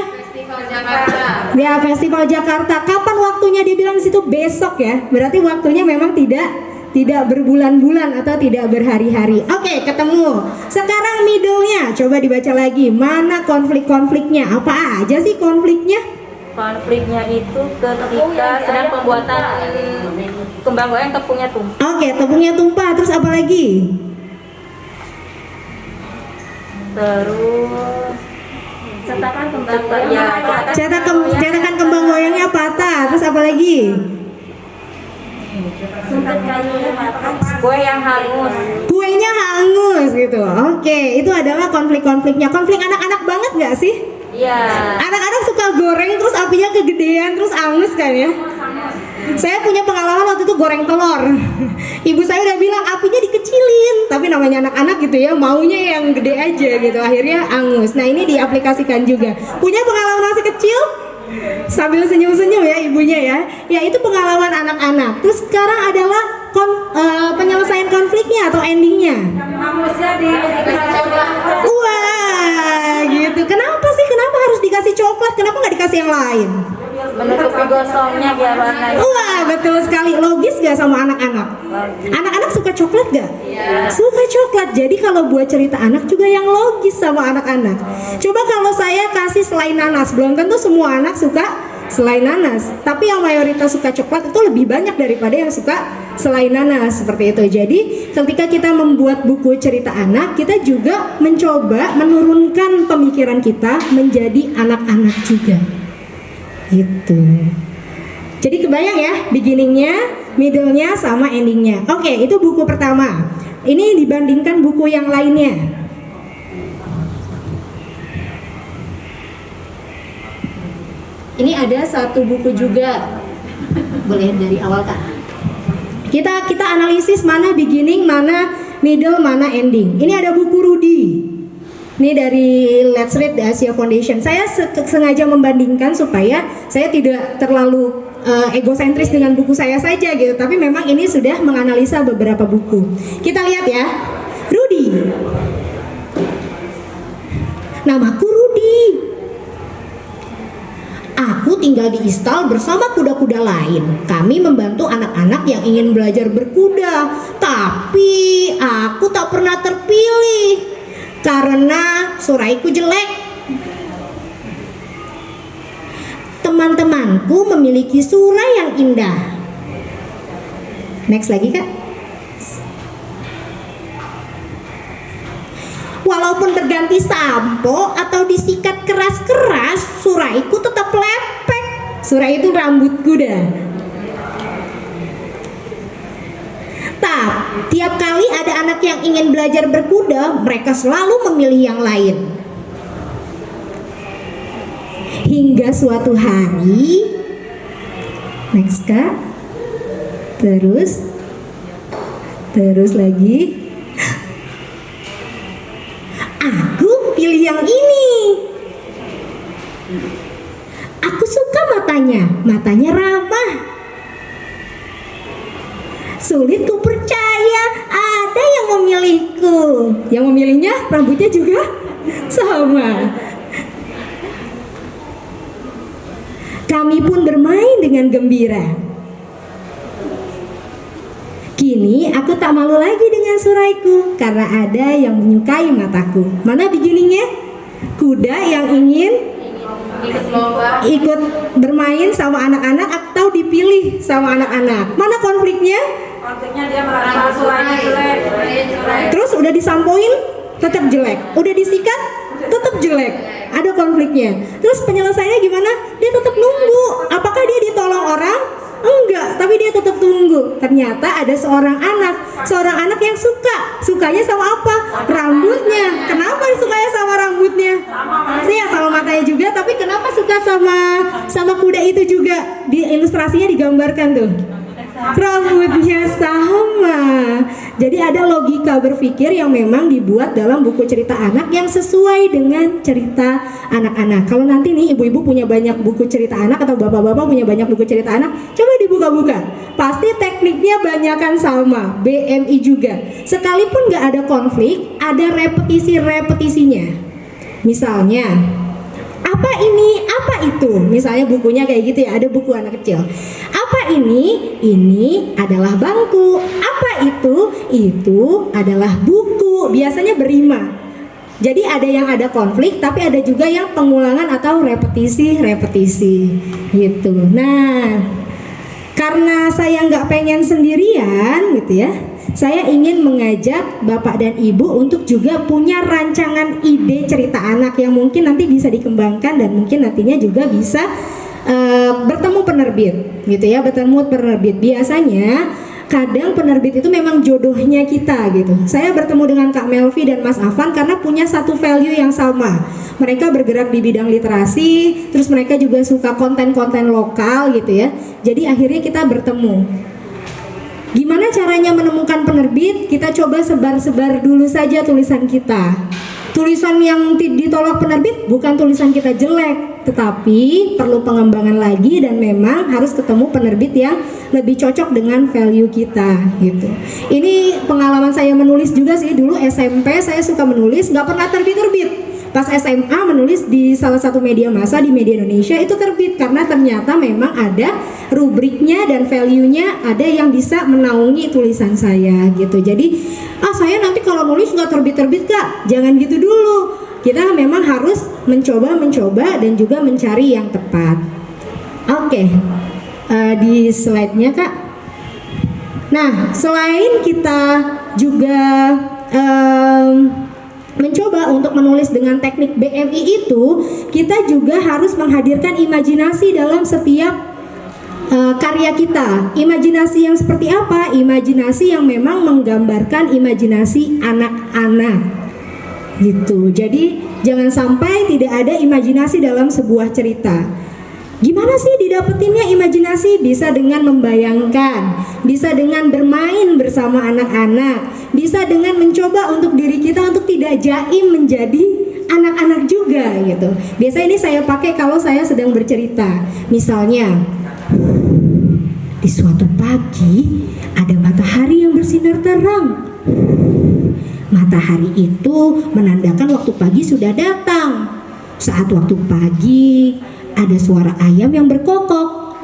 S2: Ya, Festival Jakarta. Kapan waktunya? Dia bilang di situ besok ya. Berarti waktunya memang tidak berbulan-bulan atau tidak berhari-hari. Oke, ketemu. Sekarang middle-nya, coba dibaca lagi. Mana konflik-konfliknya? Apa aja sih konfliknya?
S3: Konfliknya itu ketika sedang pembuatan kembang goyang tepungnya tumpah.
S2: Oke, tepungnya tumpah. Terus apa lagi?
S3: Terus cetakan kembang goyang. Ya,
S2: Cetakan kembang goyangnya patah. Terus apa lagi?
S3: Sumpit kayunya patah. Kue yang hangus.
S2: Kuenya hangus gitu. Oke, itu adalah konflik-konfliknya. Konflik anak-anak banget nggak sih?
S3: Iya.
S2: Anak-anak suka goreng terus apinya kegedean terus angus kan ya? Saya punya pengalaman waktu itu goreng telur. Ibu saya udah bilang apinya dikecilin, tapi namanya anak-anak gitu ya, maunya yang gede aja gitu. Akhirnya angus. Nah, ini diaplikasikan juga. Punya pengalaman masih kecil? Sambil senyum-senyum ya ibunya ya. Ya, itu pengalaman anak-anak. Terus sekarang adalah penyelesaian konfliknya atau endingnya. Wah, gitu. Kenapa sih? Kenapa harus dikasih coklat? Kenapa nggak dikasih yang lain?
S3: Menutupi gosongnya biar warnanya.
S2: Wah, betul sekali. Logis gak sama anak-anak? Anak-anak suka coklat gak? Suka coklat. Jadi kalau buat cerita anak juga yang logis sama anak-anak. Coba kalau saya kasih selai nanas, belum tentu semua anak suka selai nanas. Tapi yang mayoritas suka coklat itu lebih banyak daripada yang suka selai nanas, seperti itu. Jadi ketika kita membuat buku cerita anak, kita juga mencoba menurunkan pemikiran kita menjadi anak-anak juga. Gitu. Jadi kebayang ya, beginningnya, middle-nya, sama endingnya. Oke, itu buku pertama. Ini dibandingkan buku yang lainnya. Ini ada satu buku juga. Boleh dari awal Kak. Kita analisis mana beginning, mana middle, mana ending. Ini ada buku Rudy. Ini dari Let's Read The Asia Foundation. Saya sengaja membandingkan supaya saya tidak terlalu egosentris dengan buku saya saja gitu. Tapi memang ini sudah menganalisa beberapa buku. Kita lihat ya. Rudy. Namaku Rudy. Aku tinggal di istal bersama kuda-kuda lain. Kami membantu anak-anak yang ingin belajar berkuda. Tapi aku tak pernah terpilih karena suraiku jelek. Teman-temanku memiliki surai yang indah. Next lagi Kak. Walaupun berganti sampo atau disikat keras-keras, suraiku tetap lepek. Surai itu rambut kuda. Tiap kali ada anak yang ingin belajar berkuda, mereka selalu memilih yang lain. Hingga suatu hari, next Kak, terus lagi, aku pilih yang ini. Aku suka matanya ramah. Sulit ku percaya ada yang memilihku. Yang memilihnya rambutnya juga sama. Kami pun bermain dengan gembira. Kini aku tak malu lagi dengan suraiku karena ada yang menyukai mataku. Mana beginningnya? Kuda yang ingin ikut bermain sama anak-anak atau dipilih sama anak-anak. Mana konfliknya?
S3: Konfliknya dia merasa surainya jelek.
S2: Terus udah disampoin tetap jelek, udah disikat tetap jelek, ada konfliknya. Terus penyelesaiannya gimana? Dia tetap nunggu. Apakah dia ditolong orang? Enggak, tapi dia tetap tunggu. Ternyata ada seorang anak yang sukanya sama apa? Rambutnya. Kenapa sukanya sama rambutnya? Iya, sama matanya juga. Tapi kenapa suka sama kuda itu juga? Di ilustrasinya digambarkan tuh. Rambutnya sama. Jadi ada logika berpikir yang memang dibuat dalam buku cerita anak yang sesuai dengan cerita anak-anak. Kalau nanti nih ibu-ibu punya banyak buku cerita anak atau bapak-bapak punya banyak buku cerita anak, coba dibuka-buka. Pasti tekniknya banyakan sama, BMI juga. Sekalipun nggak ada konflik, ada repetisi-repetisinya. Misalnya, apa ini, apa itu? Misalnya bukunya kayak gitu ya, ada buku anak kecil. Apa ini? Ini adalah bangku. Apa itu? Itu adalah buku. Biasanya berima. Jadi ada yang ada konflik, tapi ada juga yang pengulangan atau repetisi gitu. Nah, karena saya nggak pengen sendirian gitu ya, saya ingin mengajak Bapak dan Ibu untuk juga punya rancangan ide cerita anak yang mungkin nanti bisa dikembangkan dan mungkin nantinya juga bisa bertemu penerbit gitu ya, bertemu penerbit. Biasanya kadang penerbit itu memang jodohnya kita gitu. Saya bertemu dengan Kak Melvi dan Mas Afan karena punya satu value yang sama. Mereka bergerak di bidang literasi, terus mereka juga suka konten-konten lokal gitu ya. Jadi akhirnya kita bertemu. Gimana caranya menemukan penerbit? Kita coba sebar-sebar dulu saja tulisan kita. Tulisan yang ditolak penerbit bukan tulisan kita jelek, tetapi perlu pengembangan lagi dan memang harus ketemu penerbit yang lebih cocok dengan value kita gitu. Ini pengalaman saya menulis juga sih. Dulu SMP saya suka menulis, nggak pernah terbit-terbit. Pas SMA menulis di salah satu media massa di Media Indonesia itu terbit karena ternyata memang ada rubriknya dan value-nya, ada yang bisa menaungi tulisan saya gitu. Jadi saya nanti kalau nulis nggak terbit-terbit Kak, jangan gitu dulu. Kita memang harus mencoba dan juga mencari yang tepat. Oke. Di slide-nya Kak. Nah, selain kita juga mencoba untuk menulis dengan teknik BMI itu, kita juga harus menghadirkan imajinasi dalam setiap karya kita. Imajinasi yang seperti apa? Imajinasi yang memang menggambarkan imajinasi anak-anak gitu. Jadi jangan sampai tidak ada imajinasi dalam sebuah cerita. Gimana sih didapetinnya imajinasi? Bisa dengan membayangkan, bisa dengan bermain bersama anak-anak, bisa dengan mencoba untuk diri kita untuk tidak jaim menjadi anak-anak juga gitu. Biasanya ini saya pakai kalau saya sedang bercerita. Misalnya, di suatu pagi ada matahari yang bersinar terang. Matahari itu menandakan waktu pagi sudah datang. Saat waktu pagi ada suara ayam yang berkokok.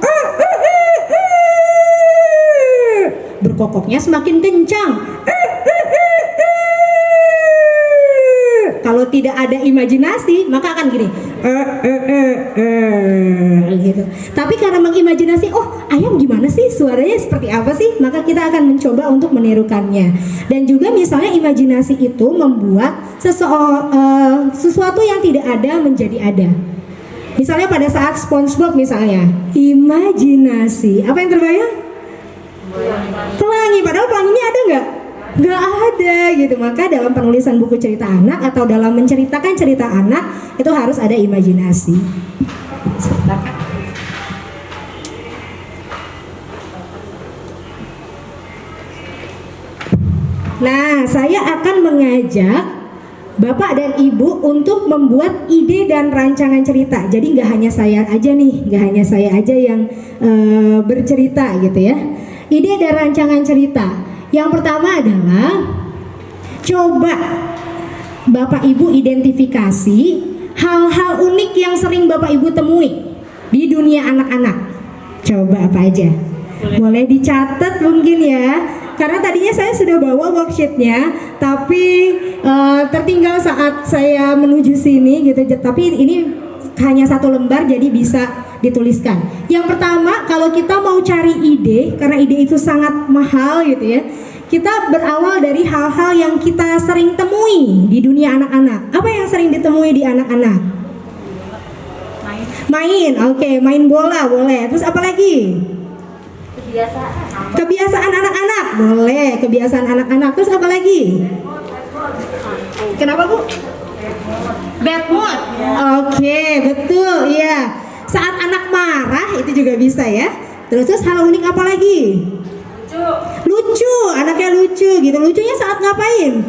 S2: Berkokoknya semakin kencang. Kalau tidak ada imajinasi, maka akan gini, gitu. Tapi karena mengimajinasi, oh ayam gimana sih, suaranya seperti apa sih, maka kita akan mencoba untuk menirukannya. Dan juga misalnya imajinasi itu membuat sesuatu yang tidak ada menjadi ada. Misalnya pada saat SpongeBob misalnya, imajinasi, apa yang terbayang? Pelangi, padahal pelanginya ada nggak? Nggak ada gitu. Maka dalam penulisan buku cerita anak atau dalam menceritakan cerita anak itu harus ada imajinasi. Nah, saya akan mengajak Bapak dan Ibu untuk membuat ide dan rancangan cerita. Jadi nggak hanya saya aja nih, nggak hanya saya aja yang bercerita gitu ya. Ide dan rancangan cerita. Yang pertama adalah coba Bapak Ibu identifikasi hal-hal unik yang sering Bapak Ibu temui di dunia anak-anak. Coba apa aja? Boleh dicatat mungkin ya. Karena tadinya saya sudah bawa worksheetnya, tapi tertinggal saat saya menuju sini gitu. Tapi ini hanya satu lembar, jadi bisa dituliskan. Yang pertama, kalau kita mau cari ide, karena ide itu sangat mahal gitu ya, kita berawal dari hal-hal yang kita sering temui di dunia anak-anak. Apa yang sering ditemui di anak-anak? Main, oke, main bola boleh. Terus apa lagi? Kebiasaan anak-anak, boleh. Kebiasaan anak-anak. Terus apa lagi? Kenapa Bu? Bad mood. Oke, betul. Iya. Saat anak marah itu juga bisa ya. Terus hal unik apa lagi? Lucu. Anaknya lucu gitu. Lucunya saat ngapain?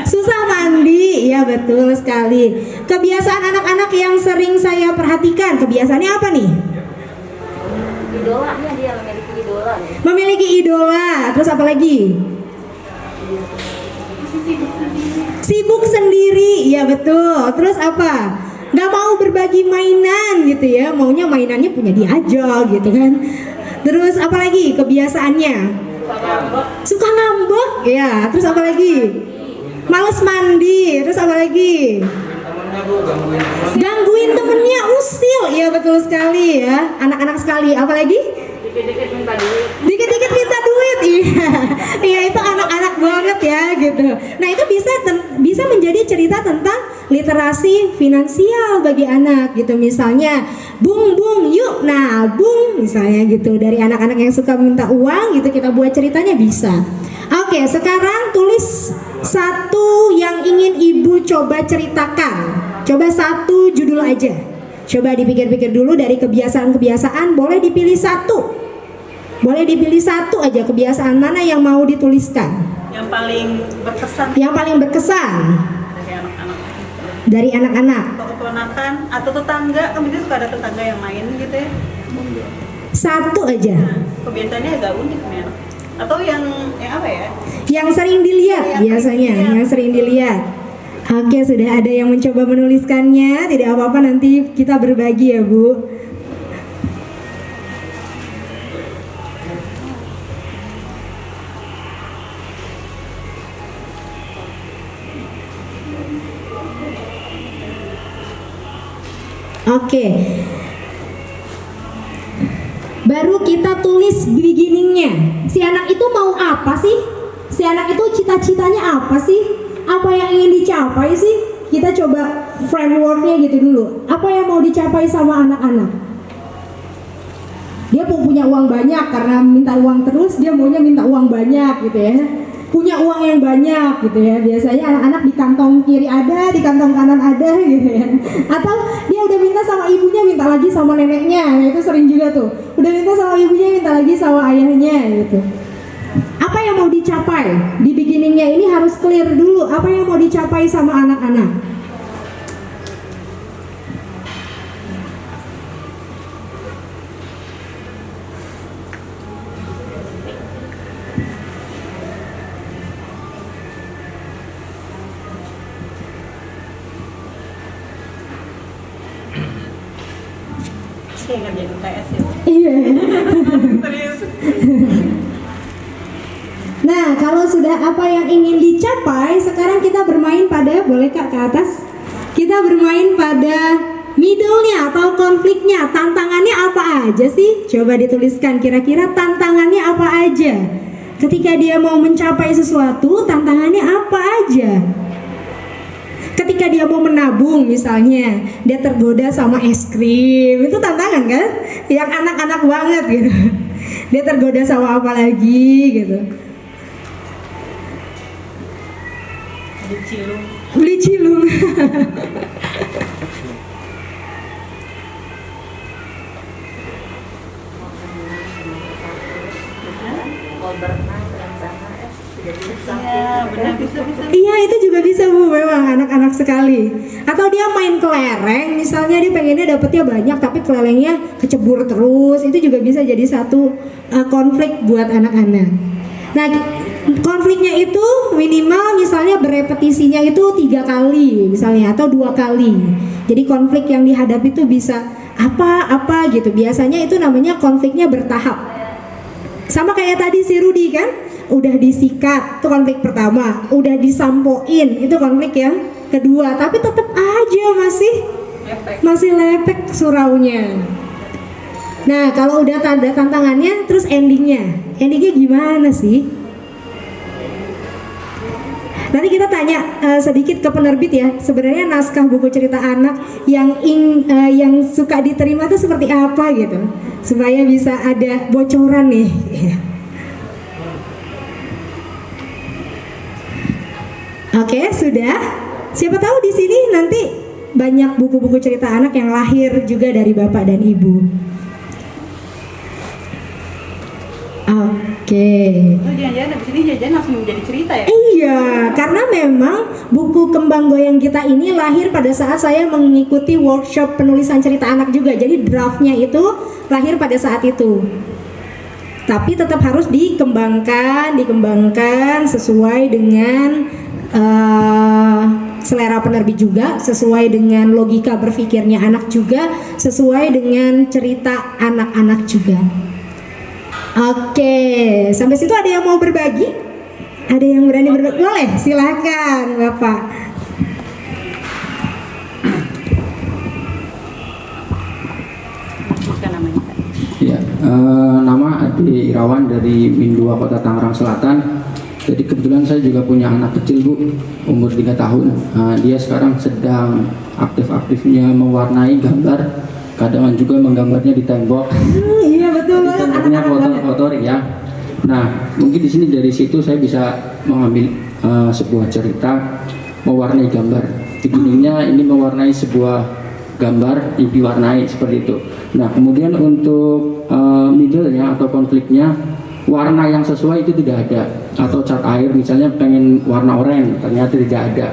S2: Susah mandi. Iya betul sekali. Kebiasaan anak-anak yang sering saya perhatikan, kebiasaannya apa nih?
S3: Idolanya, dia memiliki idola.
S2: Memiliki idola. Terus apa lagi? Sibuk sendiri. Iya betul. Terus apa? Gak mau berbagi mainan gitu ya. Maunya mainannya punya dia aja gitu kan. Terus apa lagi kebiasaannya? Suka ngambek. Ya. Terus apa lagi? Males mandi. Terus apa lagi? Gangguin temennya, usil. Iya betul sekali ya. Anak-anak sekali. Apalagi?
S3: Dikit-dikit minta duit.
S2: Dikit-dikit minta duit. Iya. Iya itu anak-anak banget ya gitu. Nah itu bisa menjadi cerita tentang literasi finansial bagi anak gitu. Misalnya bung yuk nabung misalnya gitu. Dari anak-anak yang suka minta uang gitu, kita buat ceritanya bisa. Oke, sekarang tulis satu yang ingin ibu coba ceritakan. Coba satu judul aja. Coba dipikir-pikir dulu dari kebiasaan-kebiasaan. Boleh dipilih satu. Boleh dipilih satu aja kebiasaan mana yang mau dituliskan.
S1: Yang paling berkesan.
S2: Yang paling berkesan
S1: Dari anak-anak.
S2: dari anak-anak.
S1: Atau keponakan atau tetangga. Kemudian suka ada tetangga yang main gitu ya.
S2: Satu aja.
S1: Kebiasaannya agak unik nih anak. Atau yang apa ya?
S2: Yang sering dilihat biasanya. Yang sering dilihat. Oke, sudah ada yang mencoba menuliskannya. Tidak apa-apa, nanti kita berbagi ya Bu. Oke. Baru kita tulis beginningnya. Si anak itu mau apa sih? Si anak itu cita-citanya apa sih? Apa yang ingin dicapai sih? Kita coba frameworknya gitu dulu. Apa yang mau dicapai sama anak-anak? Dia mau punya uang banyak karena minta uang terus, dia maunya minta uang banyak gitu ya. Punya uang yang banyak gitu ya. Biasanya anak-anak di kantong kiri ada, di kantong kanan ada gitu ya. Atau dia udah minta sama ibunya, minta lagi sama neneknya. Nah, itu sering juga tuh. Udah minta sama ibunya, minta lagi sama ayahnya gitu. Apa yang mau dicapai? Di beginningnya ini harus clear dulu. Apa yang mau dicapai sama anak-anak?
S1: Saya ngerjain UTS ya.
S2: Iya.
S1: Serius.
S2: Nah, kalau sudah apa yang ingin dicapai, sekarang kita bermain pada, boleh Kak ke atas? Kita bermain pada middle-nya atau konfliknya. Tantangannya apa aja sih? Coba dituliskan kira-kira tantangannya apa aja. Ketika dia mau mencapai sesuatu, tantangannya apa aja? Ketika dia mau menabung misalnya, dia tergoda sama es krim, itu tantangan kan? Yang anak-anak banget gitu. Dia tergoda sama apa lagi gitu. Beli cilung. Iya, itu juga bisa Bu, memang anak-anak sekali. Atau dia main kelereng, misalnya dia pengennya dapetnya banyak tapi kelerengnya kecebur terus, itu juga bisa jadi satu konflik buat anak-anak. Nah, konfliknya itu minimal misalnya berepetisinya itu 3 kali misalnya atau 2 kali. Jadi konflik yang dihadapi itu bisa apa gitu. Biasanya itu namanya konfliknya bertahap. Sama kayak tadi si Rudi kan, udah disikat itu konflik pertama, udah disampoin itu konflik yang kedua, tapi tetap aja masih lepek suraunya. Nah, kalau udah ada tantangannya, terus endingnya gimana sih? Nanti kita tanya sedikit ke penerbit ya. Sebenarnya naskah buku cerita anak yang suka diterima itu seperti apa gitu, supaya bisa ada bocoran nih. Oke, sudah. Siapa tahu di sini nanti banyak buku-buku cerita anak yang lahir juga dari bapak dan ibu. Oke.
S1: Oh, jangan-jangan abis ini jajan langsung menjadi cerita ya?
S2: Iya, karena memang buku Kembang Goyang Kita ini lahir pada saat saya mengikuti workshop penulisan cerita anak juga. Jadi draftnya itu lahir pada saat itu. Tapi tetap harus dikembangkan sesuai dengan selera penerbit juga, sesuai dengan logika berpikirnya anak juga, sesuai dengan cerita anak-anak juga. Oke, sampai situ ada yang mau berbagi? Ada yang berani berbagi? Boleh, silakan Bapak.
S4: Ya, nama Ade Irawan dari Min 2 Kota Tangerang Selatan. Jadi kebetulan saya juga punya anak kecil Bu, umur 3 tahun. Dia sekarang sedang aktif-aktifnya mewarnai gambar, kadang juga menggambarnya di tembok.
S2: Iya betul banget.
S4: Temboknya foto-foto ya. Nah, mungkin di sini dari situ saya bisa mengambil sebuah cerita mewarnai gambar. Beginningnya ini mewarnai sebuah gambar diwarnai seperti itu. Nah, kemudian untuk middle-nya atau konfliknya, warna yang sesuai itu tidak ada, atau cat air misalnya pengen warna oranye ternyata tidak ada.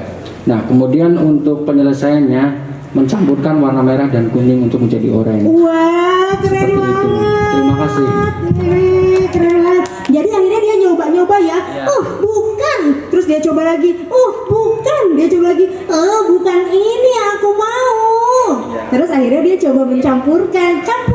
S4: Nah, kemudian untuk penyelesaiannya mencampurkan warna merah dan kuning untuk menjadi oranye.
S2: Wah, keren banget.
S4: Terima kasih.
S2: Keren banget. Jadi akhirnya dia nyoba-nyoba ya. Oh, bukan. Terus dia coba lagi. Oh, bukan. Dia coba lagi. Oh, bukan ini yang aku mau. Terus akhirnya dia coba mencampurkan, campur.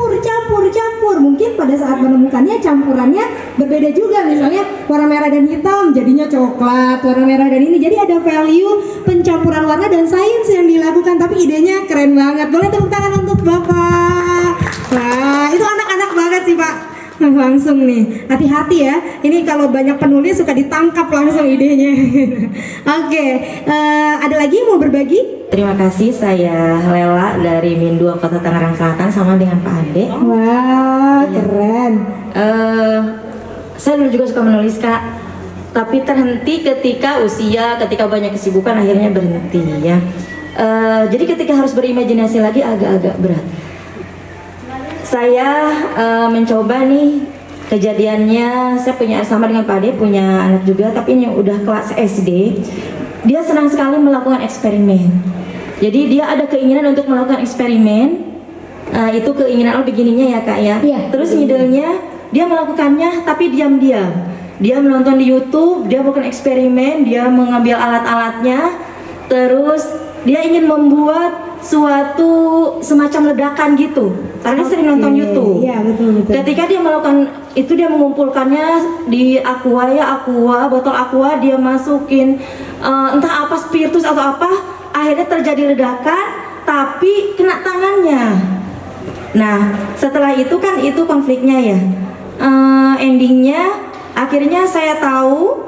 S2: Mungkin pada saat menemukannya campurannya berbeda juga. Misalnya warna merah dan hitam jadinya coklat, warna merah dan ini. Jadi ada value pencampuran warna dan sains yang dilakukan. Tapi idenya keren banget. Boleh tepuk tangan untuk Bapak. Wah, itu anak-anak banget sih Pak. Langsung nih, hati-hati ya. Ini kalau banyak penulis suka ditangkap langsung idenya. Oke, ada lagi yang mau berbagi?
S3: Terima kasih, saya Lela dari Min 2 Kota Tangerang Selatan sama dengan Pak Ade.
S2: Wah, keren.
S3: Saya dulu juga suka menulis Kak, tapi terhenti ketika banyak kesibukan akhirnya berhenti ya. Jadi ketika harus berimajinasi lagi agak-agak berat. Saya mencoba nih, kejadiannya saya punya sama dengan Pak Ade, punya anak juga tapi ini udah kelas SD. Dia senang sekali melakukan eksperimen. Jadi dia ada keinginan untuk melakukan eksperimen. Itu keinginan begininya ya Kak ya.
S2: Iya.
S3: Terus middle-nya dia melakukannya tapi diam-diam. Dia menonton di YouTube, dia melakukan eksperimen, dia mengambil alat-alatnya. Terus dia ingin membuat suatu semacam ledakan gitu. Karena sering nonton YouTube.
S2: Iya, betul.
S3: Ketika dia melakukan itu, dia mengumpulkannya di botol aqua, dia masukin entah apa spiritus atau apa, akhirnya terjadi ledakan tapi kena tangannya. Nah, setelah itu kan itu konfliknya ya. Endingnya akhirnya saya tahu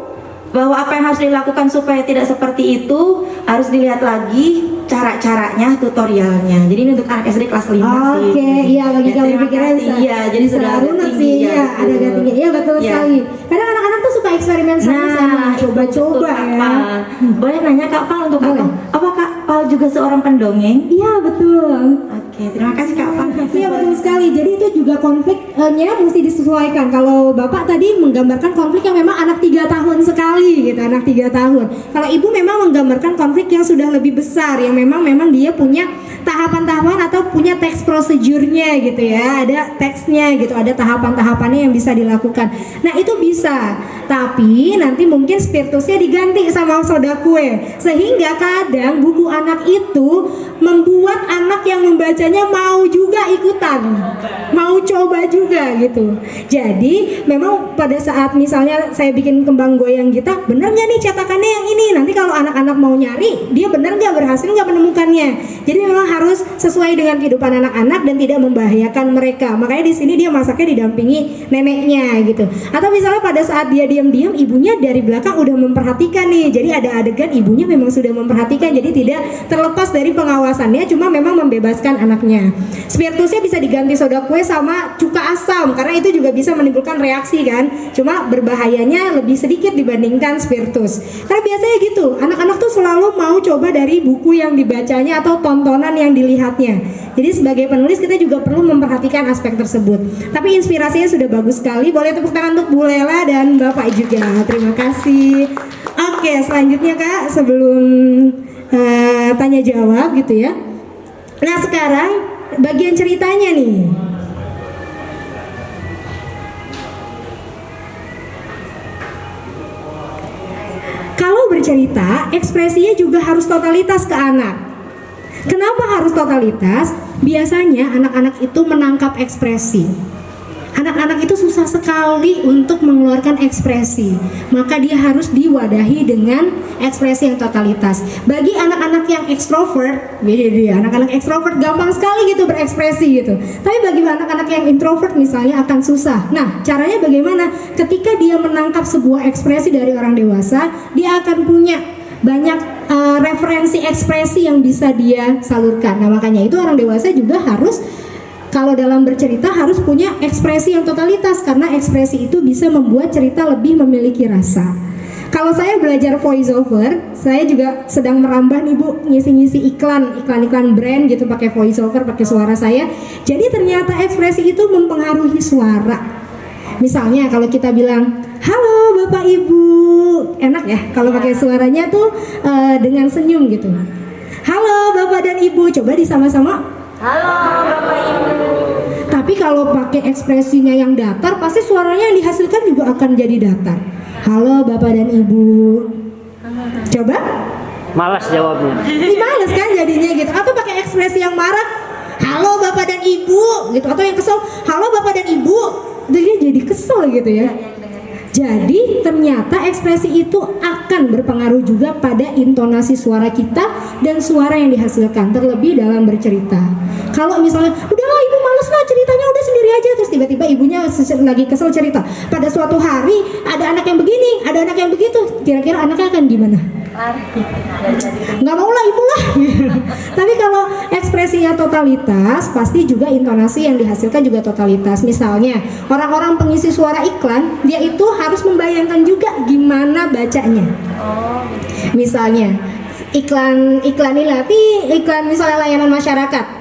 S3: bahwa apa yang harus dilakukan supaya tidak seperti itu harus dilihat lagi cara-caranya, tutorialnya. Jadi ini untuk anak SD kelas 5 sih.
S2: Oke, iya bagi kamu pikirnya bisa.
S3: Iya, jadi sudah
S2: runut sih. Iya, ada gantinya. Iya, betul sekali. Kadang anak-anak tuh suka eksperimen sama coba-coba ya.
S3: Boleh nanya Kak Pal untuk
S2: Boleh.
S3: apa Kak Pal juga seorang pendongeng?
S2: Iya, betul.
S3: Oke, terima kasih Kak Pal.
S2: Iya, betul sekali. Jadi itu juga konfliknya mesti disesuaikan. Kalau Bapak tadi menggambarkan konflik yang memang anak 3 tahun sekali gitu, anak 3 tahun. Kalau Ibu memang menggambarkan konflik yang sudah lebih besar, yang memang dia punya tahapan-tahapan atau punya teks prosedurnya gitu ya, ada teksnya gitu, ada tahapan-tahapannya yang bisa dilakukan. Nah itu bisa, tapi nanti mungkin spiritusnya diganti sama soda kue, sehingga kadang buku anak itu membuat anak yang membacanya mau juga ikutan, mau coba juga gitu. Jadi memang pada saat misalnya saya bikin kembang goyang kita, bener nggak nih cetakannya yang ini? Nanti kalau anak-anak mau nyari, dia bener nggak, berhasil nggak menemukannya. Jadi memang harus sesuai dengan kehidupan anak-anak dan tidak membahayakan mereka. Makanya di sini dia masaknya didampingi neneknya gitu. Atau misalnya pada saat dia diam-diam, ibunya dari belakang udah memperhatikan nih. Jadi ada adegan ibunya memang sudah memperhatikan, jadi tidak terlepas dari pengawasannya, cuma memang membebaskan anaknya. Spiritusnya bisa diganti soda kue sama cuka asam, karena itu juga bisa menimbulkan reaksi kan. Cuma berbahayanya lebih sedikit dibandingkan spiritus. Karena biasanya gitu, anak-anak tuh selalu mau coba dari buku yang dibacanya atau tontonan yang dilihatnya. Jadi sebagai penulis kita juga perlu memperhatikan aspek tersebut. Tapi inspirasinya sudah bagus sekali. Boleh tepuk tangan untuk Bu Lela dan Bapak juga. Terima kasih. Oke, selanjutnya Kak, sebelum tanya jawab gitu ya. Nah sekarang bagian ceritanya nih. Kalau bercerita, ekspresinya juga harus totalitas ke anak. Kenapa harus totalitas? Biasanya anak-anak itu menangkap ekspresi. Anak-anak itu susah sekali untuk mengeluarkan ekspresi, maka dia harus diwadahi dengan ekspresi yang totalitas. Bagi anak-anak yang ekstrovert, anak-anak ekstrovert gampang sekali gitu berekspresi gitu. Tapi bagi anak-anak yang introvert misalnya akan susah. Nah, caranya bagaimana? Ketika dia menangkap sebuah ekspresi dari orang dewasa, dia akan punya banyak referensi ekspresi yang bisa dia salurkan. Nah, makanya itu orang dewasa juga harus, kalau dalam bercerita harus punya ekspresi yang totalitas, karena ekspresi itu bisa membuat cerita lebih memiliki rasa. Kalau saya belajar voice over, saya juga sedang merambah nih Bu, ngisi-ngisi iklan brand gitu pakai voice over, pakai suara saya. Jadi ternyata ekspresi itu mempengaruhi suara. Misalnya kalau kita bilang, halo Bapak Ibu, enak ya kalau pakai suaranya tuh dengan senyum gitu. Halo Bapak dan Ibu, coba disama-sama.
S3: Halo Bapak Ibu.
S2: Tapi kalau pakai ekspresinya yang datar, pasti suaranya yang dihasilkan juga akan jadi datar. Halo Bapak dan Ibu. Coba?
S5: Malas jawabnya.
S2: Males kan jadinya gitu. Atau pakai ekspresi yang marah, halo Bapak dan Ibu gitu. Atau yang kesel, halo Bapak dan Ibu. Dia jadi kesel gitu ya. Jadi ternyata ekspresi itu akan berpengaruh juga pada intonasi suara kita dan suara yang dihasilkan, terlebih dalam bercerita. Kalau misalnya, udahlah Ibu males lah ceritanya, udah sendiri aja, terus tiba-tiba ibunya lagi kesel cerita, pada suatu hari ada anak yang begini, ada anak yang begitu, kira-kira anaknya akan gimana? Nggak mau lah Ibu lah. Tapi kalau ekspresinya totalitas, pasti juga intonasi yang dihasilkan juga totalitas. Misalnya orang-orang pengisi suara iklan, dia itu harus membayangkan juga gimana bacanya. Misalnya iklan misalnya layanan masyarakat.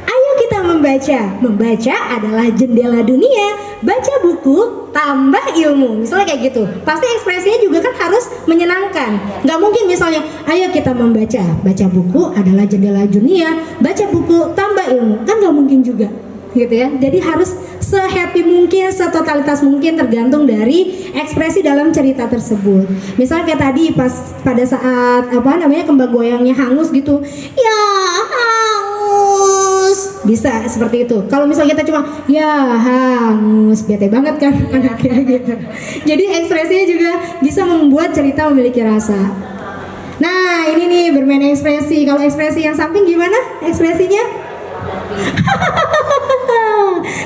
S2: Ayo kita membaca adalah jendela dunia, baca buku tambah ilmu, misalnya kayak gitu. Pasti ekspresinya juga kan harus menyenangkan. Nggak mungkin misalnya, ayo kita baca buku adalah jendela dunia, baca buku tambah ilmu, kan nggak mungkin juga gitu ya. Jadi harus se-happy mungkin, setotalitas mungkin, tergantung dari ekspresi dalam cerita tersebut. Misalnya kayak tadi pada saat kembang goyangnya hangus gitu, ya hangus bisa seperti itu. Kalau misalnya kita cuma ya hangus, bete banget kan anaknya gitu. Jadi ekspresinya juga bisa membuat cerita memiliki rasa. Nah ini nih bermain ekspresi. Kalau ekspresi yang samping gimana ekspresinya?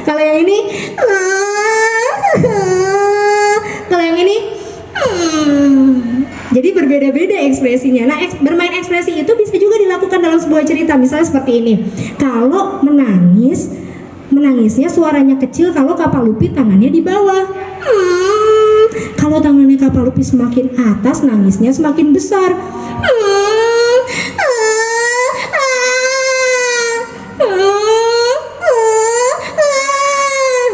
S2: Kalau yang ini kalau yang ini jadi berbeda-beda ekspresinya. Nah, bermain ekspresi itu bisa juga dilakukan dalam sebuah cerita. Misalnya seperti ini. Kalau menangisnya suaranya kecil. Kalau Kapal Lupi tangannya di bawah. Kalau tangannya Kapal Lupi semakin atas, nangisnya semakin besar.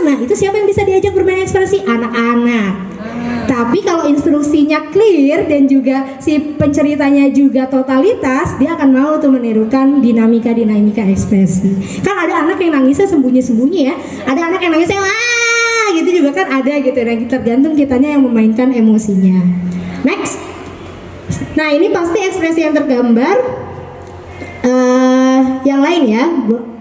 S2: Nah, itu siapa yang bisa diajak bermain ekspresi? Anak-anak. Tapi kalau instruksinya clear dan juga si penceritanya juga totalitas, dia akan mau tuh menirukan dinamika ekspresi. Kan ada anak yang nangisnya sembunyi-sembunyi ya. Ada anak yang nangisnya wah gitu juga kan ada gitu. Dan tergantung kitanya yang memainkan emosinya. Next. Nah ini pasti ekspresi yang tergambar. Yang lain ya.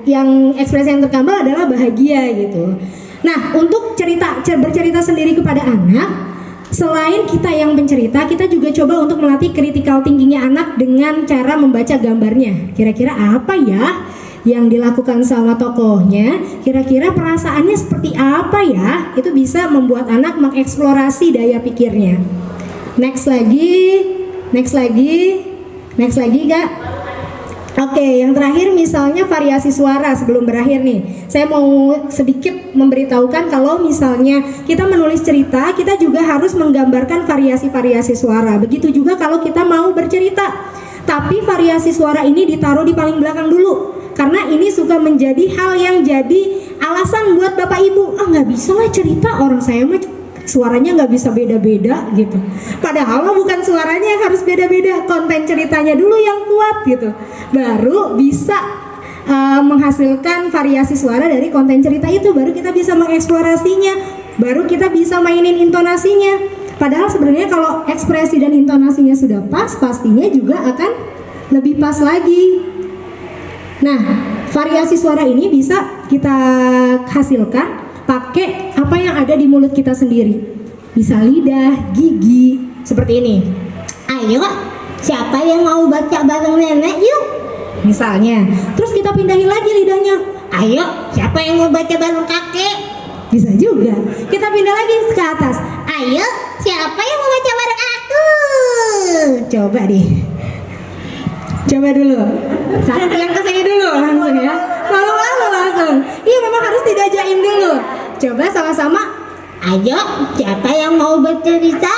S2: Yang ekspresi yang tergambar adalah bahagia gitu. Nah untuk bercerita sendiri kepada anak, selain kita yang pencerita, kita juga coba untuk melatih critical thinkingnya anak dengan cara membaca gambarnya. Kira-kira apa ya yang dilakukan sama tokohnya? Kira-kira perasaannya seperti apa ya? Itu bisa membuat anak mengeksplorasi daya pikirnya. Next lagi Kak. Oke, yang terakhir misalnya variasi suara. Sebelum berakhir nih, saya mau sedikit memberitahukan kalau misalnya kita menulis cerita, kita juga harus menggambarkan variasi-variasi suara. Begitu juga kalau kita mau bercerita. Tapi variasi suara ini ditaruh di paling belakang dulu, karena ini suka menjadi hal yang jadi alasan buat bapak ibu. Nggak bisa lah cerita, orang saya mah suaranya nggak bisa beda-beda gitu. Padahal bukan suaranya yang harus beda-beda, konten ceritanya dulu yang kuat gitu. Baru bisa menghasilkan variasi suara dari konten cerita itu. Baru kita bisa mengeksplorasinya. Baru kita bisa mainin intonasinya. Padahal sebenarnya kalau ekspresi dan intonasinya sudah pas, pastinya juga akan lebih pas lagi. Nah, variasi suara ini bisa kita hasilkan pakai apa yang ada di mulut kita sendiri. Bisa lidah, gigi, seperti ini. Ayo, siapa yang mau baca bareng nenek yuk? Misalnya. Terus kita pindahin lagi lidahnya. Ayo, siapa yang mau baca bareng kakek? Bisa juga. Kita pindah lagi ke atas. Ayo, siapa yang mau baca bareng aku? Coba deh. Coba dulu. Yang kesini dulu langsung ya. Malu-malu langsung. Iya memang harus didajain dulu. Coba sama-sama. Ayo, siapa yang mau bercerita?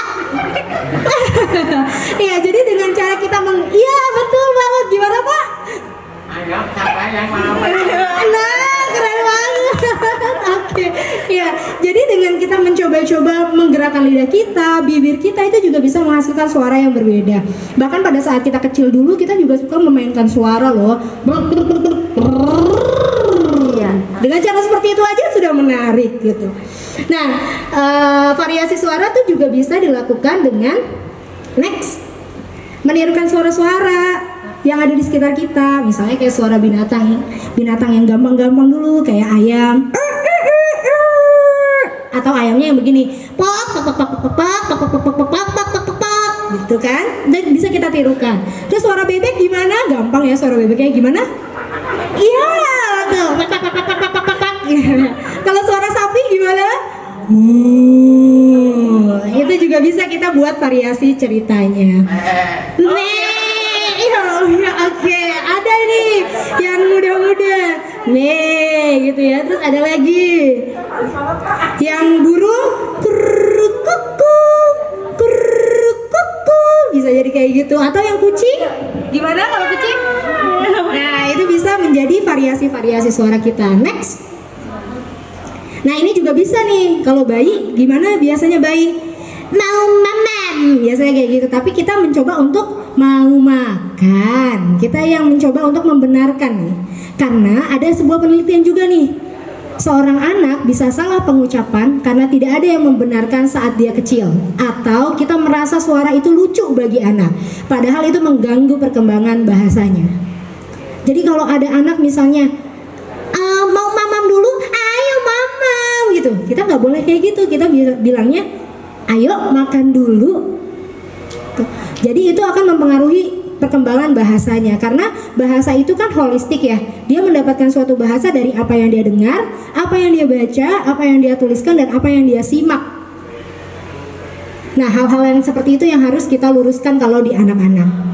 S2: Iya, jadi dengan cara kita iya betul banget. Gimana Pak?
S6: Ayo, siapa yang mau?
S2: Nah, keren banget. Oke, ya. Jadi dengan kita mencoba-coba menggerakkan lidah kita, bibir kita itu juga bisa menghasilkan suara yang berbeda. Bahkan pada saat kita kecil dulu kita juga suka memainkan suara loh. Dengan cara seperti itu aja sudah menarik gitu. Nah, variasi suara tuh juga bisa dilakukan dengan menirukan suara-suara yang ada di sekitar kita. Misalnya kayak suara binatang yang gampang-gampang dulu kayak ayam. Atau ayamnya yang begini, gitu kan? Dan bisa kita tirukan. Terus suara bebek gimana? Gampang ya suara bebeknya gimana? Iya, tuh. Kalau suara sapi gimana? Itu juga bisa kita buat variasi ceritanya. Oke, ada nih yang muda-muda. Gitu ya. Terus ada lagi yang burung kuku. Bisa jadi kayak gitu. Atau yang kucing. Gimana kalau kucing? Nah, itu bisa menjadi variasi-variasi suara kita. Next. Nah, ini juga bisa nih. Kalau bayi, gimana biasanya bayi? Mau makan. Biasanya kayak gitu. Tapi kita mencoba untuk mau makan. Kita yang mencoba untuk membenarkan nih. Karena ada sebuah penelitian juga nih. Seorang anak bisa salah pengucapan karena tidak ada yang membenarkan saat dia kecil. Atau kita merasa suara itu lucu bagi anak. Padahal itu mengganggu perkembangan bahasanya. Jadi kalau ada anak misalnya gitu. Kita nggak boleh kayak gitu. Kita bilangnya, ayo makan dulu. Tuh. Jadi itu akan mempengaruhi perkembangan bahasanya, karena bahasa itu kan holistik ya. Dia mendapatkan suatu bahasa dari apa yang dia dengar, apa yang dia baca, apa yang dia tuliskan, dan apa yang dia simak. Nah, hal-hal yang seperti itu yang harus kita luruskan kalau di anak-anak.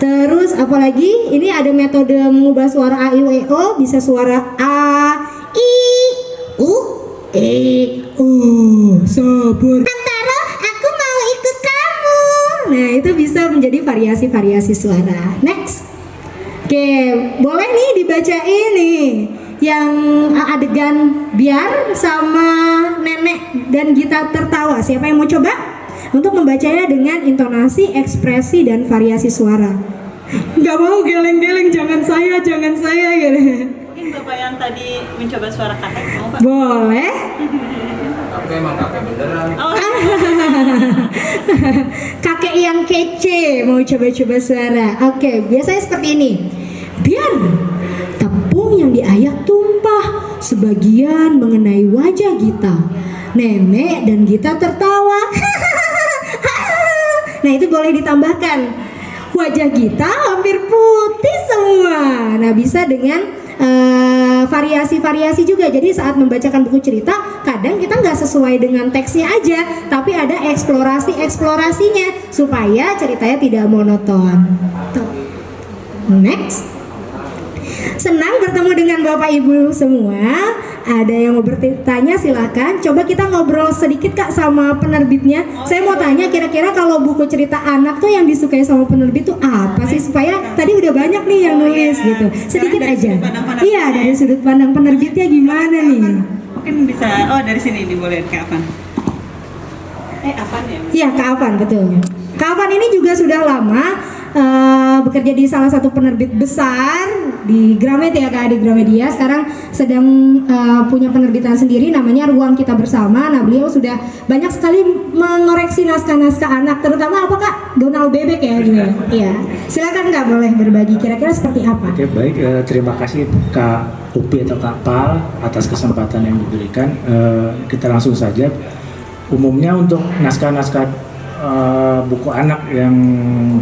S2: Terus apalagi ini ada metode mengubah suara a, i, u, e, o, bisa suara a, i, u, e, o, sabar. Antara aku mau ikut kamu. Nah, itu bisa menjadi variasi-variasi suara. Next. Oke, boleh nih dibacain nih yang adegan Biar sama Nenek dan Gita tertawa. Siapa yang mau coba? Untuk membacanya dengan intonasi, ekspresi, dan variasi suara. Gak mau geleng-geleng, jangan saya gitu.
S1: Mungkin Bapak yang tadi mencoba suara kakek mau Pak?
S2: Boleh.
S6: Tapi emang kakek beneran.
S1: Oh,
S2: Kakek yang kece mau coba-coba suara. Oke, biasanya seperti ini. Biar tepung yang diayak tumpah sebagian mengenai wajah Gita. Nenek dan Gita tertawa. Nah, itu boleh ditambahkan. Wajah Gita hampir putih semua. Nah, bisa dengan variasi-variasi juga. Jadi saat membacakan buku cerita, kadang kita nggak sesuai dengan teksnya aja, tapi ada eksplorasinya supaya ceritanya tidak monoton. Tuh. Next. Senang bertemu dengan Bapak Ibu semua. Ada yang mau bertanya silakan. Coba kita ngobrol sedikit Kak sama penerbitnya. Saya mau tanya kira-kira kalau buku cerita anak tuh yang disukai sama penerbit tuh apa sih, supaya tadi udah banyak nih yang nulis gitu. Sedikit
S1: dari
S2: aja.
S1: sudut pandang penerbitnya.
S2: Iya, dari sudut pandang penerbitnya gimana nih?
S1: mungkin bisa, oh dari sini dibolehin ke Afan. Afan ya?
S2: Iya, Kak Afan, betul. Kak Afan ini juga sudah lama bekerja di salah satu penerbit besar di Gramet ya Kak, di Gramedia. Sekarang sedang punya penerbitan sendiri namanya Ruang Kita Bersama. Nah, beliau sudah banyak sekali mengoreksi naskah-naskah anak, terutama apa Kak? Donald Bebek ya juga. Iya. Silakan Kak, boleh berbagi kira-kira seperti apa?
S7: Oke, baik, terima kasih Kak Upi atau Kak Pal atas kesempatan yang diberikan. Kita langsung saja. Umumnya untuk naskah-naskah buku anak yang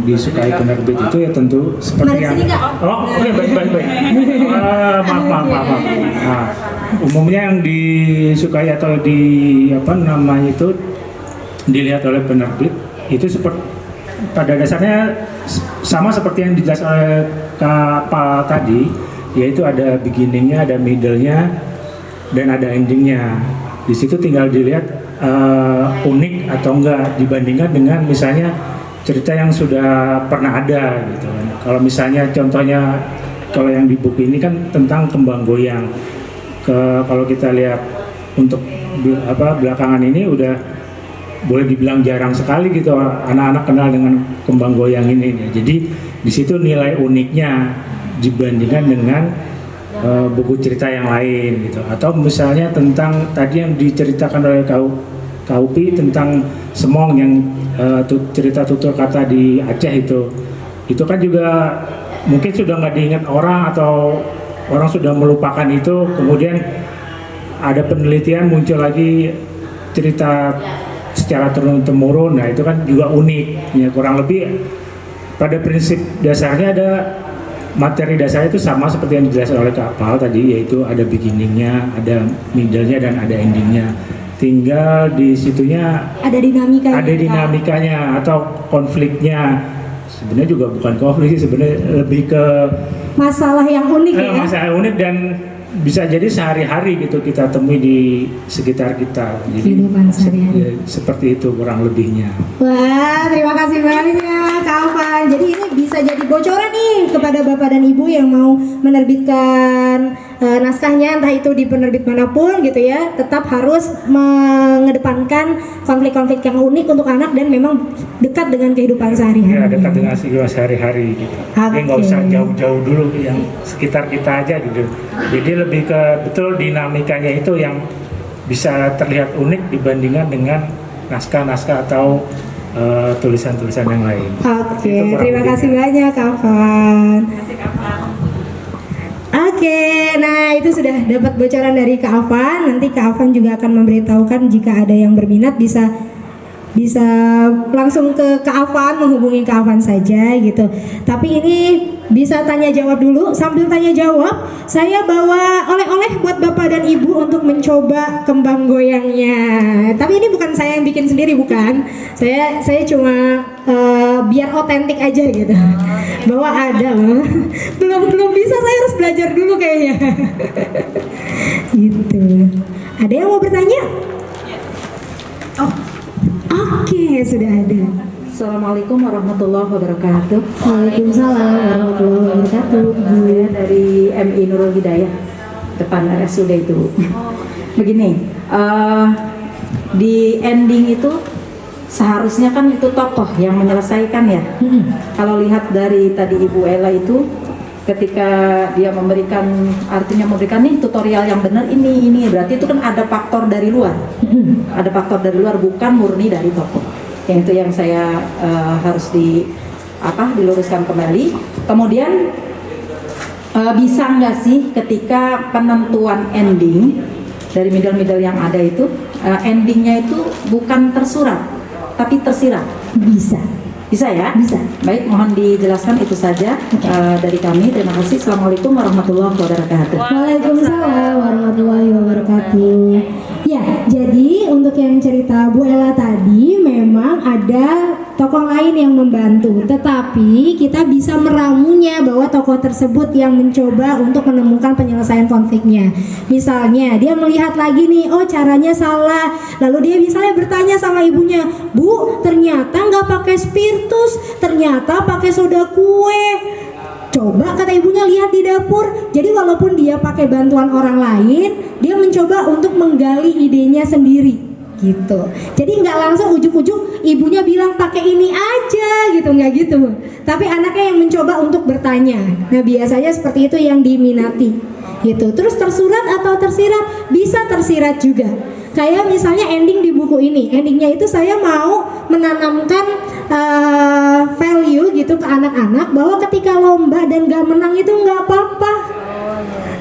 S7: disukai penerbit itu ya tentu seperti yang oke, baik. Maaf. Nah, umumnya yang disukai atau dilihat oleh penerbit itu seperti pada dasarnya sama seperti yang dijelaskan oleh Kak Pal tadi, yaitu ada beginningnya, ada middle-nya, dan ada endingnya. Di situ tinggal dilihat unik atau enggak dibandingkan dengan misalnya cerita yang sudah pernah ada gitu kan. Kalau misalnya contohnya kalau yang di buku ini kan tentang kembang goyang. Kalau kita lihat untuk belakangan ini udah boleh dibilang jarang sekali gitu anak-anak kenal dengan kembang goyang ini. Jadi di situ nilai uniknya dibandingkan dengan buku cerita yang lain gitu. Atau misalnya tentang tadi yang diceritakan oleh Kak Upi tentang Semong yang cerita tutur kata di Aceh itu kan juga mungkin sudah nggak diingat orang atau orang sudah melupakan itu, kemudian ada penelitian muncul lagi cerita secara turun-temurun. Nah, itu kan juga unik ya, kurang lebih pada prinsip dasarnya ada materi dasarnya itu sama seperti yang dijelaskan oleh Kak Pal tadi, yaitu ada beginningnya, ada middle-nya, dan ada endingnya. Tinggal di situnya
S2: Ada
S7: dinamikanya atau konfliknya. Sebenarnya juga bukan konflik sih, sebenarnya lebih ke
S2: masalah yang unik ya.
S7: Masalah unik dan bisa jadi sehari-hari gitu kita temui di sekitar kita. Jadi
S2: Kehidupan sehari-hari.
S7: seperti itu kurang lebihnya.
S2: Wah, terima kasih banyak Kak Afan. Jadi ini bisa jadi bocoran nih kepada Bapak dan Ibu yang mau menerbitkan naskahnya, entah itu di penerbit manapun gitu ya. Tetap harus mengedepankan konflik-konflik yang unik untuk anak dan memang dekat dengan kehidupan sehari-hari.
S7: Ya, dekat dengan kehidupan sehari-hari gitu. Jadi nggak usah jauh-jauh dulu, yang sekitar kita aja gitu. Jadi lebih ke betul dinamikanya itu yang bisa terlihat unik dibandingkan dengan naskah-naskah atau tulisan-tulisan yang lain.
S2: Oke, terima kasih banyak Kak Afan.
S1: Kasih Afan.
S2: Oke. Oke, nah itu sudah dapat bocoran dari Kak Afan. Nanti Kak Afan juga akan memberitahukan jika ada yang berminat bisa langsung ke Kak Afan, menghubungi Kak Afan saja gitu. Tapi ini bisa tanya jawab dulu. Sambil tanya jawab, saya bawa oleh-oleh buat Bapak dan Ibu untuk mencoba kembang goyangnya. Tapi ini bukan saya yang bikin sendiri, bukan. Saya cuma biar otentik aja gitu. Bahwa ada loh. Belum bisa, saya harus belajar dulu kayaknya. Gitu. Ada yang mau bertanya? Oh. Oke, sudah ada.
S3: Assalamualaikum warahmatullahi wabarakatuh.
S2: Waalaikumsalam warahmatullahi wabarakatuh.
S3: Saya dari MI Nurul Hidayah, depan RSUD itu. Begini, di ending itu seharusnya kan itu tokoh yang menyelesaikan ya. Kalau lihat dari tadi Ibu Ella itu, ketika dia memberikan nih tutorial yang benar ini berarti itu kan ada faktor dari luar. Ada faktor dari luar, bukan murni dari tokoh. Yang itu yang saya harus diluruskan kembali. Kemudian bisa nggak sih ketika penentuan ending dari middle yang ada itu endingnya itu bukan tersurat tapi tersirat? Bisa ya?
S2: Bisa.
S3: Baik, mohon dijelaskan itu saja dari kami. Terima kasih. Assalamualaikum warahmatullahi wabarakatuh.
S2: Waalaikumsalam warahmatullahi wabarakatuh. Ya, jadi untuk yang cerita Bu Ella tadi memang ada tokoh lain yang membantu, tetapi kita bisa meramunya bahwa tokoh tersebut yang mencoba untuk menemukan penyelesaian konfliknya. Misalnya dia melihat lagi nih, oh caranya salah, lalu dia misalnya bertanya sama ibunya, Bu, ternyata nggak pakai spiritus, ternyata pakai soda kue. Coba kata ibunya lihat di dapur. Jadi walaupun dia pakai bantuan orang lain, dia mencoba untuk menggali idenya sendiri gitu. Jadi nggak langsung ujuk-ujuk ibunya bilang pakai ini aja gitu, nggak gitu. Tapi anaknya yang mencoba untuk bertanya. Nah biasanya seperti itu yang diminati gitu. Terus tersurat atau tersirat? Bisa tersirat juga. Kayak misalnya ending di buku ini, endingnya itu saya mau menanamkan value gitu ke anak-anak bahwa ketika lomba dan gak menang itu nggak apa-apa.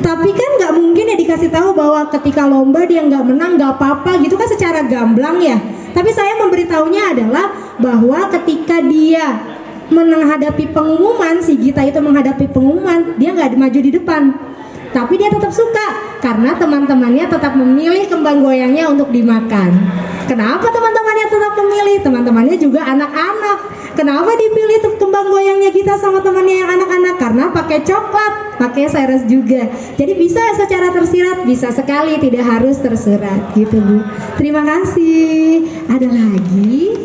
S2: Tapi kan nggak mungkin ya dikasih tahu bahwa ketika lomba dia nggak menang nggak apa-apa gitu kan secara gamblang ya. Tapi saya memberitahunya adalah bahwa ketika dia menghadapi pengumuman, si Gita itu menghadapi pengumuman, dia nggak maju di depan. Tapi dia tetap suka karena teman-temannya tetap memilih kembang goyangnya untuk dimakan. Kenapa teman-temannya tetap memilih? Teman-temannya juga anak-anak. Kenapa dipilih kembang goyangnya kita sama temannya yang anak-anak? Karena pakai coklat, pakai seres juga. Jadi bisa secara tersirat, bisa sekali, tidak harus tersirat gitu Bu. Terima kasih. Ada lagi?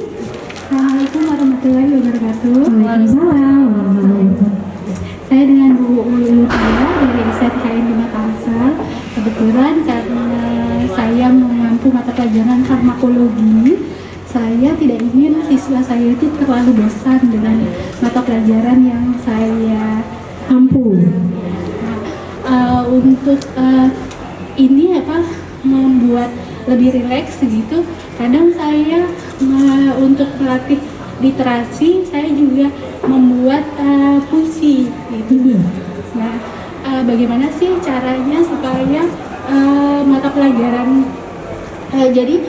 S8: Assalamualaikum warahmatullahi wabarakatuh.
S2: Waalaikumsalam warahmatullahi wabarakatuh.
S8: Saya dengan Bu Lutaya dari STKN 5 Tangsel. Kebetulan karena saya mengampu mata pelajaran farmakologi, saya tidak ingin siswa saya itu terlalu bosan dengan mata pelajaran yang saya ampu. Untuk ini membuat lebih rileks gitu. Kadang saya untuk melatih literasi, saya juga membuat puisi gitu. Nah, bagaimana sih caranya supaya mata pelajaran jadi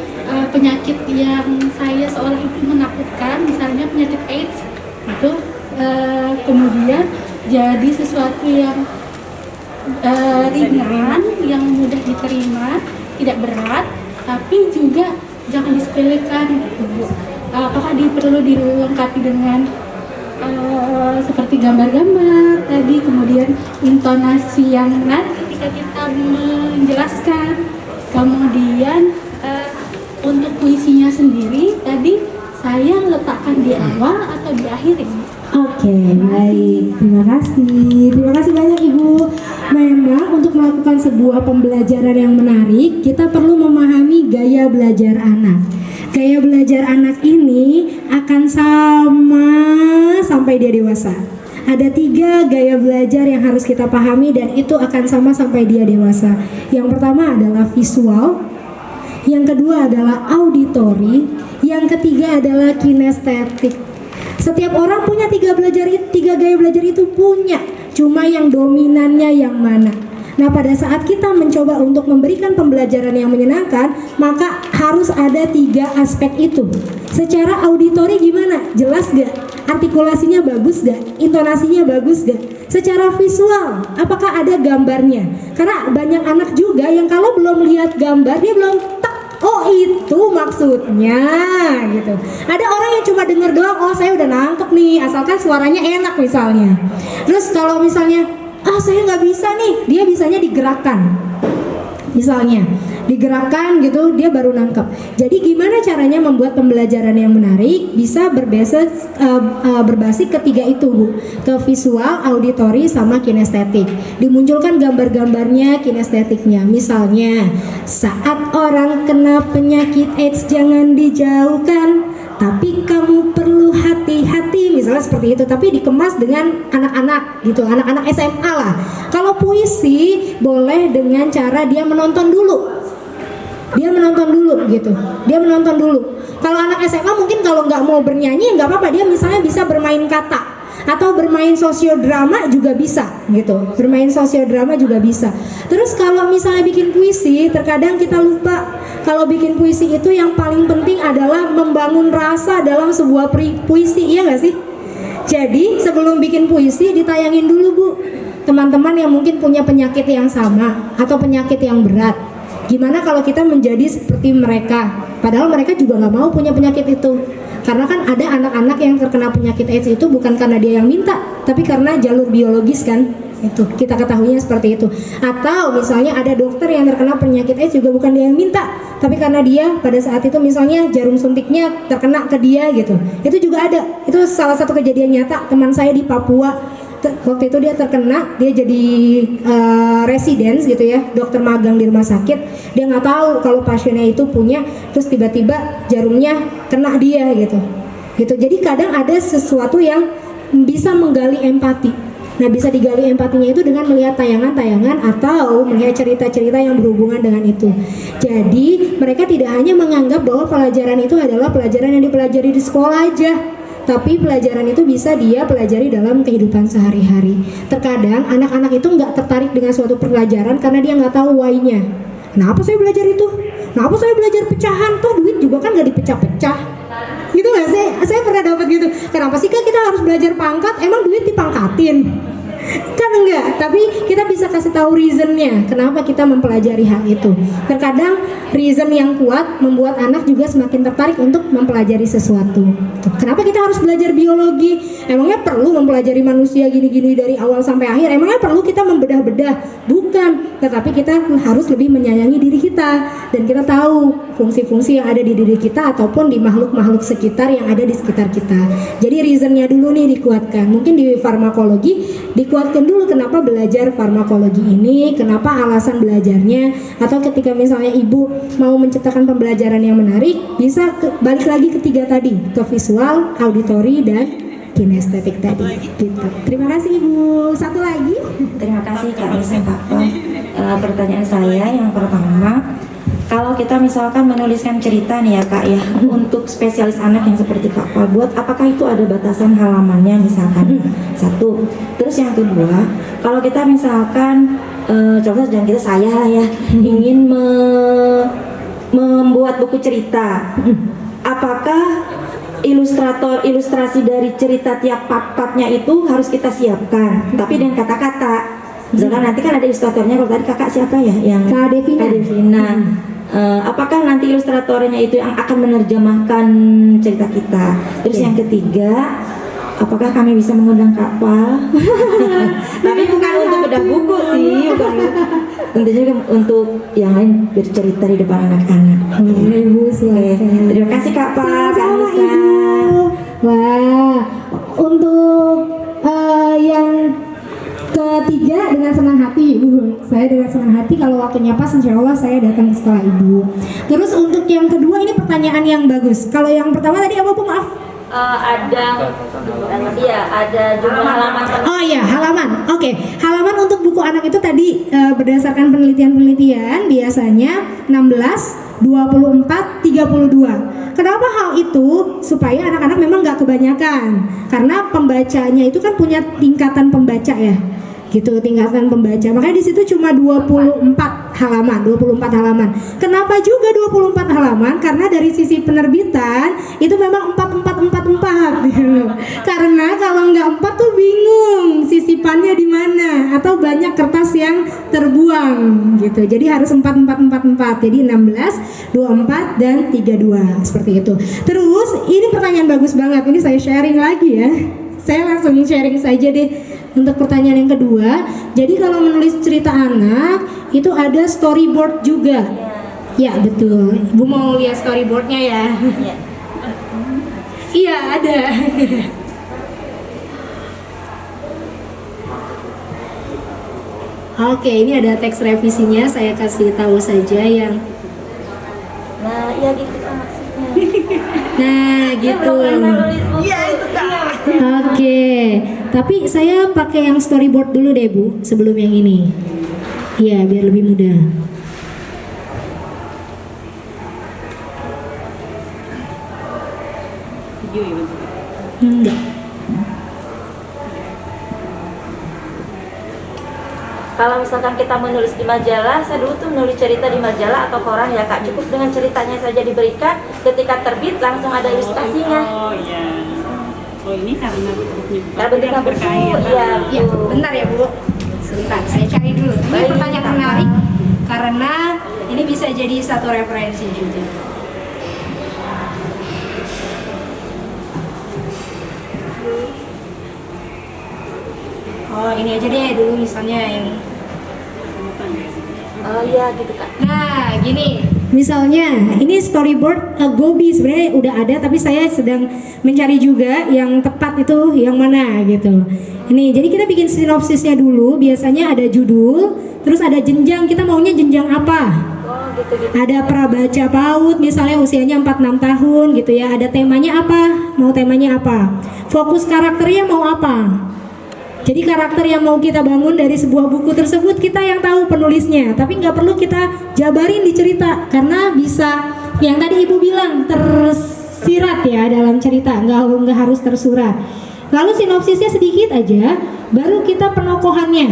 S8: penyakit yang saya seolah itu menakutkan, misalnya penyakit AIDS itu kemudian jadi sesuatu yang ringan, yang mudah diterima, tidak berat, tapi juga jangan disepelekan gitu Bu. Apakah perlu dilengkapi dengan seperti gambar-gambar tadi, kemudian intonasi yang menarik ketika kita menjelaskan, kemudian untuk puisinya sendiri tadi saya letakkan di awal atau di akhir ini?
S2: Oke, baik. Terima kasih banyak Ibu. Memang untuk melakukan sebuah pembelajaran yang menarik, kita perlu memahami gaya belajar anak. Gaya belajar anak ini akan sama sampai dia dewasa. Ada 3 gaya belajar yang harus kita pahami dan itu akan sama sampai dia dewasa. Yang pertama adalah visual, yang kedua adalah auditory, yang ketiga adalah kinestetik. Setiap orang punya 3 gaya belajar itu punya, cuma yang dominannya yang mana. Nah, pada saat kita mencoba untuk memberikan pembelajaran yang menyenangkan, maka harus ada 3 aspek itu. Secara auditori gimana? Jelas gak? Artikulasinya bagus gak? Intonasinya bagus gak? Secara visual, apakah ada gambarnya? Karena banyak anak juga yang kalau belum lihat gambar, dia belum tak, oh itu maksudnya gitu. Ada orang yang cuma denger doang, oh saya udah nangkep nih, asalkan suaranya enak misalnya. Terus kalau misalnya saya nggak bisa nih, dia bisanya digerakkan, misalnya digerakkan gitu, dia baru nangkep. Jadi gimana caranya membuat pembelajaran yang menarik bisa berbasis ketiga itu, Bu, ke visual, auditori, sama kinestetik. Dimunculkan gambar-gambarnya, kinestetiknya. Misalnya saat orang kena penyakit AIDS jangan dijauhkan, tapi kamu perlu hati-hati, misalnya seperti itu, tapi dikemas dengan anak-anak gitu, anak-anak SMA lah. Kalau puisi boleh dengan cara dia menonton dulu gitu, dia menonton dulu. Kalau anak SMA mungkin kalau nggak mau bernyanyi nggak apa-apa, dia misalnya bisa bermain kata atau bermain sosiodrama juga bisa gitu, bermain sosiodrama juga bisa. Terus kalau misalnya bikin puisi, terkadang kita lupa kalau bikin puisi itu yang paling penting adalah membangun rasa dalam sebuah puisi, iya nggak sih? Jadi sebelum bikin puisi ditayangin dulu, Bu, teman-teman yang mungkin punya penyakit yang sama atau penyakit yang berat. Gimana kalau kita menjadi seperti mereka, padahal mereka juga nggak mau punya penyakit itu. Karena kan ada anak-anak yang terkena penyakit AIDS itu bukan karena dia yang minta, tapi karena jalur biologis kan, itu kita ketahuinya seperti itu. Atau misalnya ada dokter yang terkena penyakit AIDS juga bukan dia yang minta, tapi karena dia pada saat itu misalnya jarum suntiknya terkena ke dia gitu. Itu juga ada. Itu salah satu kejadian nyata teman saya di Papua. Waktu itu dia terkena, dia jadi residence gitu ya, dokter magang di rumah sakit. Dia nggak tahu kalau pasiennya itu punya, terus tiba-tiba jarumnya kena dia gitu. Jadi kadang ada sesuatu yang bisa menggali empati. Nah, bisa digali empatinya itu dengan melihat tayangan-tayangan atau melihat cerita-cerita yang berhubungan dengan itu. Jadi mereka tidak hanya menganggap bahwa pelajaran itu adalah pelajaran yang dipelajari di sekolah aja, tapi pelajaran itu bisa dia pelajari dalam kehidupan sehari-hari. Terkadang anak-anak itu nggak tertarik dengan suatu pelajaran karena dia nggak tahu why-nya. Kenapa saya belajar itu? Kenapa saya belajar pecahan? Tuh duit juga kan nggak dipecah-pecah. Gitu nggak sih? Saya pernah dapat gitu. Kenapa sih Kak kita harus belajar pangkat? Emang duit dipangkatin? Kan enggak, tapi kita bisa kasih tahu reasonnya kenapa kita mempelajari hal itu. Terkadang reason yang kuat membuat anak juga semakin tertarik untuk mempelajari sesuatu. Kenapa kita harus belajar biologi? Emangnya perlu mempelajari manusia gini-gini dari awal sampai akhir? Emangnya perlu kita membedah-bedah? Bukan, tetapi kita harus lebih menyayangi diri kita dan kita tahu fungsi-fungsi yang ada di diri kita ataupun di makhluk-makhluk sekitar yang ada di sekitar kita. Jadi reasonnya dulu nih dikuatkan. Mungkin di farmakologi dikuatkan dulu kenapa belajar farmakologi ini, kenapa alasan belajarnya, atau ketika misalnya ibu mau menciptakan pembelajaran yang menarik, bisa balik lagi ke 3 tadi, ke visual, auditori, dan kinestetik tadi. Gitu. Terima kasih Ibu. Satu lagi.
S3: Terima kasih Kak Nisa, Kak Pol. Pertanyaan saya yang pertama, kalau kita misalkan menuliskan cerita nih ya Kak ya, untuk spesialis anak yang seperti Kak Pol buat, apakah itu ada batasan halamannya misalkan? Satu. Terus yang kedua, kalau kita misalkan contoh jangan kita saya lah ya, ingin membuat buku cerita, apakah ilustrasi dari cerita tiap part-partnya itu harus kita siapkan, tapi dengan kata-kata. Misalkan nanti kan ada ilustratornya, kalau tadi kakak siapa ya? Yang
S2: Kak Devina.
S3: Apakah nanti ilustratornya itu yang akan menerjemahkan cerita kita? Terus yang ketiga, apakah kami bisa mengundang Kak Pal? Tapi bukan untuk bedah buku sih, bukan. Tentunya untuk yang lain bercerita di depan anak-anak.
S2: Ibu silakan.
S3: Terima kasih Kak Pal, Kak
S2: Sama-sama,
S3: Nisa.
S2: Ibu. Wah, untuk yang ketiga dengan senang hati Ibu. Saya dengan senang hati kalau waktunya pas insya Allah saya datang ke sekolah Ibu. Terus untuk yang kedua ini pertanyaan yang bagus. Kalau yang pertama tadi apa Bu, maaf?
S3: Ada jumlah halaman.
S2: Oh iya, halaman. Oke, halaman untuk buku anak itu tadi berdasarkan penelitian-penelitian biasanya 16, 24, 32. Kenapa hal itu? Supaya anak-anak memang nggak kebanyakan. Karena pembacanya itu kan punya tingkatan pembaca ya. gitu, tingkatan pembaca. Makanya di situ cuma 24 halaman. Kenapa juga 24 halaman? Karena dari sisi penerbitan itu memang 4444 gitu. Karena kalau nggak 4 tuh bingung sisipannya di mana atau banyak kertas yang terbuang gitu. Jadi harus 4444. Jadi 16, 24 dan 32 seperti itu. Terus ini pertanyaan bagus banget. Ini saya sharing lagi ya. Saya langsung sharing saja deh untuk pertanyaan yang kedua. Jadi kalau menulis cerita anak itu ada storyboard juga. Ya betul. Bu mau lihat storyboardnya ya? Iya ada. Oke, ini ada teks revisinya. Saya kasih tahu saja yang.
S3: Nah, iya gitu kan maksudnya.
S2: Nah, gitu.
S3: Iya itu kan.
S2: Oke, tapi saya pakai yang storyboard dulu deh Bu, sebelum yang ini. Iya, biar lebih mudah.
S1: Video ya bentuknya.
S2: Enggak.
S3: Kalau misalkan kita menulis di majalah, saya dulu tuh menulis cerita di majalah atau koran ya Kak, cukup dengan ceritanya saja diberikan, ketika terbit langsung ada ilustrasinya.
S1: Oh iya. Oh ini karena bentuknya
S3: Karena bentuknya buku,
S1: berkain.
S3: iya.
S2: Ya, bentar ya Bu. Sebentar, saya cari dulu. Ini
S3: Baik,
S2: pertanyaan
S3: Kakak.
S2: menarik karena ini bisa jadi satu referensi juga. Oh, ini aja deh dulu misalnya yang.
S3: Oh iya gitu Kak.
S2: Nah, gini. Misalnya, ini storyboard Gobi sebenarnya udah ada, tapi saya sedang mencari juga yang tepat itu yang mana gitu. Ini, jadi kita bikin sinopsisnya dulu. Biasanya ada judul, terus ada jenjang. Kita maunya jenjang apa?
S3: Oh gitu-gitu.
S2: Ada prabaca PAUD, misalnya usianya 4-6 tahun gitu ya. Ada temanya apa? Mau temanya apa? Fokus karakternya mau apa? Jadi karakter yang mau kita bangun dari sebuah buku tersebut kita yang tahu penulisnya, tapi nggak perlu kita jabarin di cerita karena bisa yang tadi Ibu bilang tersirat ya dalam cerita, nggak harus tersurat. Lalu sinopsisnya sedikit aja, baru kita penokohannya.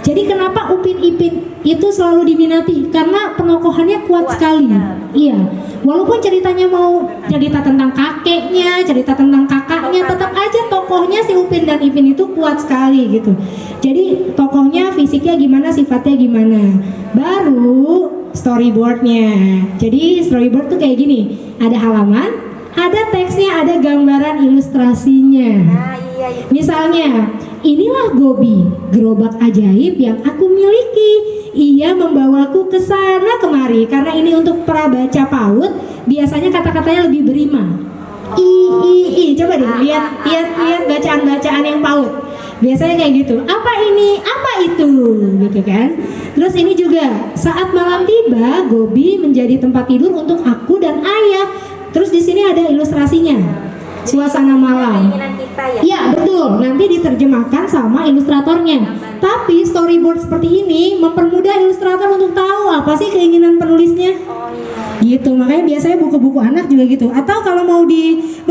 S2: Jadi kenapa Upin Ipin itu selalu diminati? Karena penokohannya kuat sekali. Iya, walaupun ceritanya mau cerita tentang kakeknya, cerita tentang kakaknya, tetap aja tokohnya si Upin dan Ipin itu kuat sekali gitu. Jadi tokohnya fisiknya gimana, sifatnya gimana. Baru storyboardnya. Jadi storyboard tuh kayak gini, ada halaman, ada teksnya, ada gambaran ilustrasinya.
S3: Nah iya itu.
S2: Misalnya, inilah Gobi, gerobak ajaib yang aku miliki. Ia membawaku ke sana kemari. Karena ini untuk prabaca PAUD, biasanya kata-katanya lebih berima. I. Coba deh lihat bacaan-bacaan yang PAUD. Biasanya kayak gitu. Apa ini? Apa itu? Gitu kan. Terus ini juga saat malam tiba, Gobi menjadi tempat tidur untuk aku dan ayah. Terus di sini ada ilustrasinya. Suasana malam.
S3: Keinginan kita ya.
S2: Iya betul, nanti diterjemahkan sama ilustratornya. Tapi storyboard seperti ini mempermudah ilustrator untuk tahu apa sih keinginan penulisnya.
S3: Oh iya.
S2: Gitu, makanya biasanya buku-buku anak juga gitu. Atau kalau mau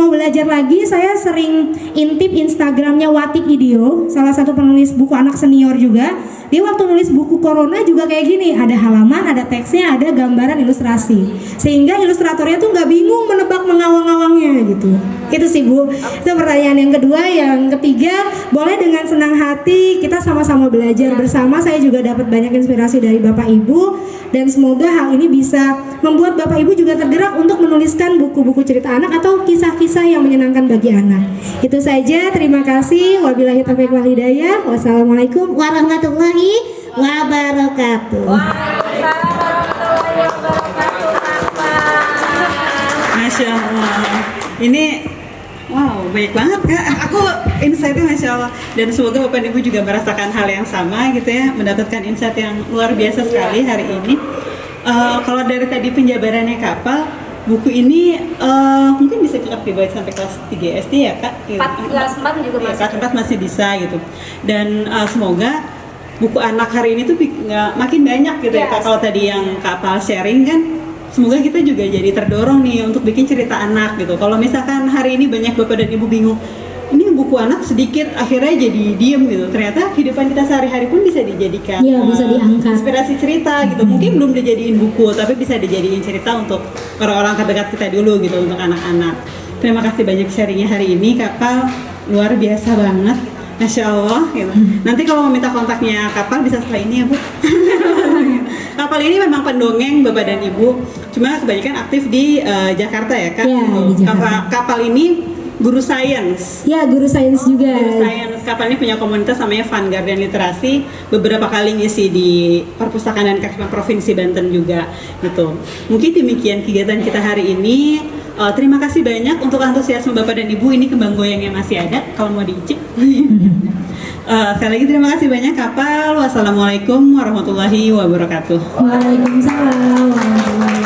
S2: belajar lagi, saya sering intip Instagramnya Watik Idio, salah satu penulis buku anak senior juga. Dia waktu nulis buku Corona juga kayak gini, ada halaman, ada teksnya, ada gambaran ilustrasi, sehingga ilustratornya tuh nggak bingung menebak mengawang-awangnya gitu. Itu sih Bu. Itu pertanyaan yang kedua. Yang ketiga, boleh dengan senang hati kita sama-sama belajar bersama. Saya juga dapat banyak inspirasi dari Bapak Ibu, dan semoga hal ini bisa membuat Bapak Ibu juga tergerak untuk menuliskan buku-buku cerita anak atau kisah-kisah yang menyenangkan bagi anak. Itu saja, terima kasih. Wabillahi taufiq wal hidayah. Wassalamualaikum warahmatullahi wabarakatuh.
S3: Waalaikumsalam warahmatullahi wabarakatuh.
S1: Masya Allah. Ini wow, banyak banget Kak. Aku insight-nya Masya Allah. Dan semoga Bapak Ibu juga merasakan hal yang sama gitu ya, mendapatkan insight yang luar biasa sekali hari ini. Kalau dari tadi penjabarannya Kapal, buku ini mungkin bisa cocok dibaca sampai kelas 3 SD ya Kak?
S3: Kelas 4 juga masih.
S1: Kelas 4 masih bisa gitu. Dan semoga buku anak hari ini tuh makin banyak gitu ya Kak. Kalau tadi yang Kapal sharing kan, semoga kita juga jadi terdorong nih untuk bikin cerita anak gitu. Kalau misalkan hari ini banyak Bapak dan Ibu bingung, ini buku anak sedikit, akhirnya jadi diem gitu. Ternyata kehidupan kita sehari-hari pun bisa dijadikan
S2: Iya, bisa diangkat.
S1: inspirasi cerita gitu. Mungkin belum dijadiin buku, tapi bisa dijadiin cerita untuk orang-orang terdekat kita dulu gitu, untuk anak-anak. Terima kasih banyak sharingnya hari ini, Kapal. Luar biasa banget, Masya Allah gitu. Nanti kalau mau minta kontaknya Kapal bisa setelah ini ya Bu. Kapal ini memang pendongeng Bapak dan Ibu, cuma kebanyakan aktif di Jakarta ya Kak.
S2: Iya,
S1: Gitu.
S2: di Jakarta.
S1: Kapal ini guru sains.
S2: Ya, guru sains juga.
S1: Guru sains. Kapal ini punya komunitas namanya Fun Garden Literasi. Beberapa kali ngisi di Perpustakaan dan Kearifan Provinsi Banten juga gitu. Mungkin demikian kegiatan kita hari ini. Terima kasih banyak untuk antusiasme Bapak dan Ibu. Ini kembang goyangnya masih ada kalau mau diicip. Sekali lagi terima kasih banyak Kapal. Wassalamualaikum warahmatullahi wabarakatuh.
S2: Waalaikumsalam warahmatullahi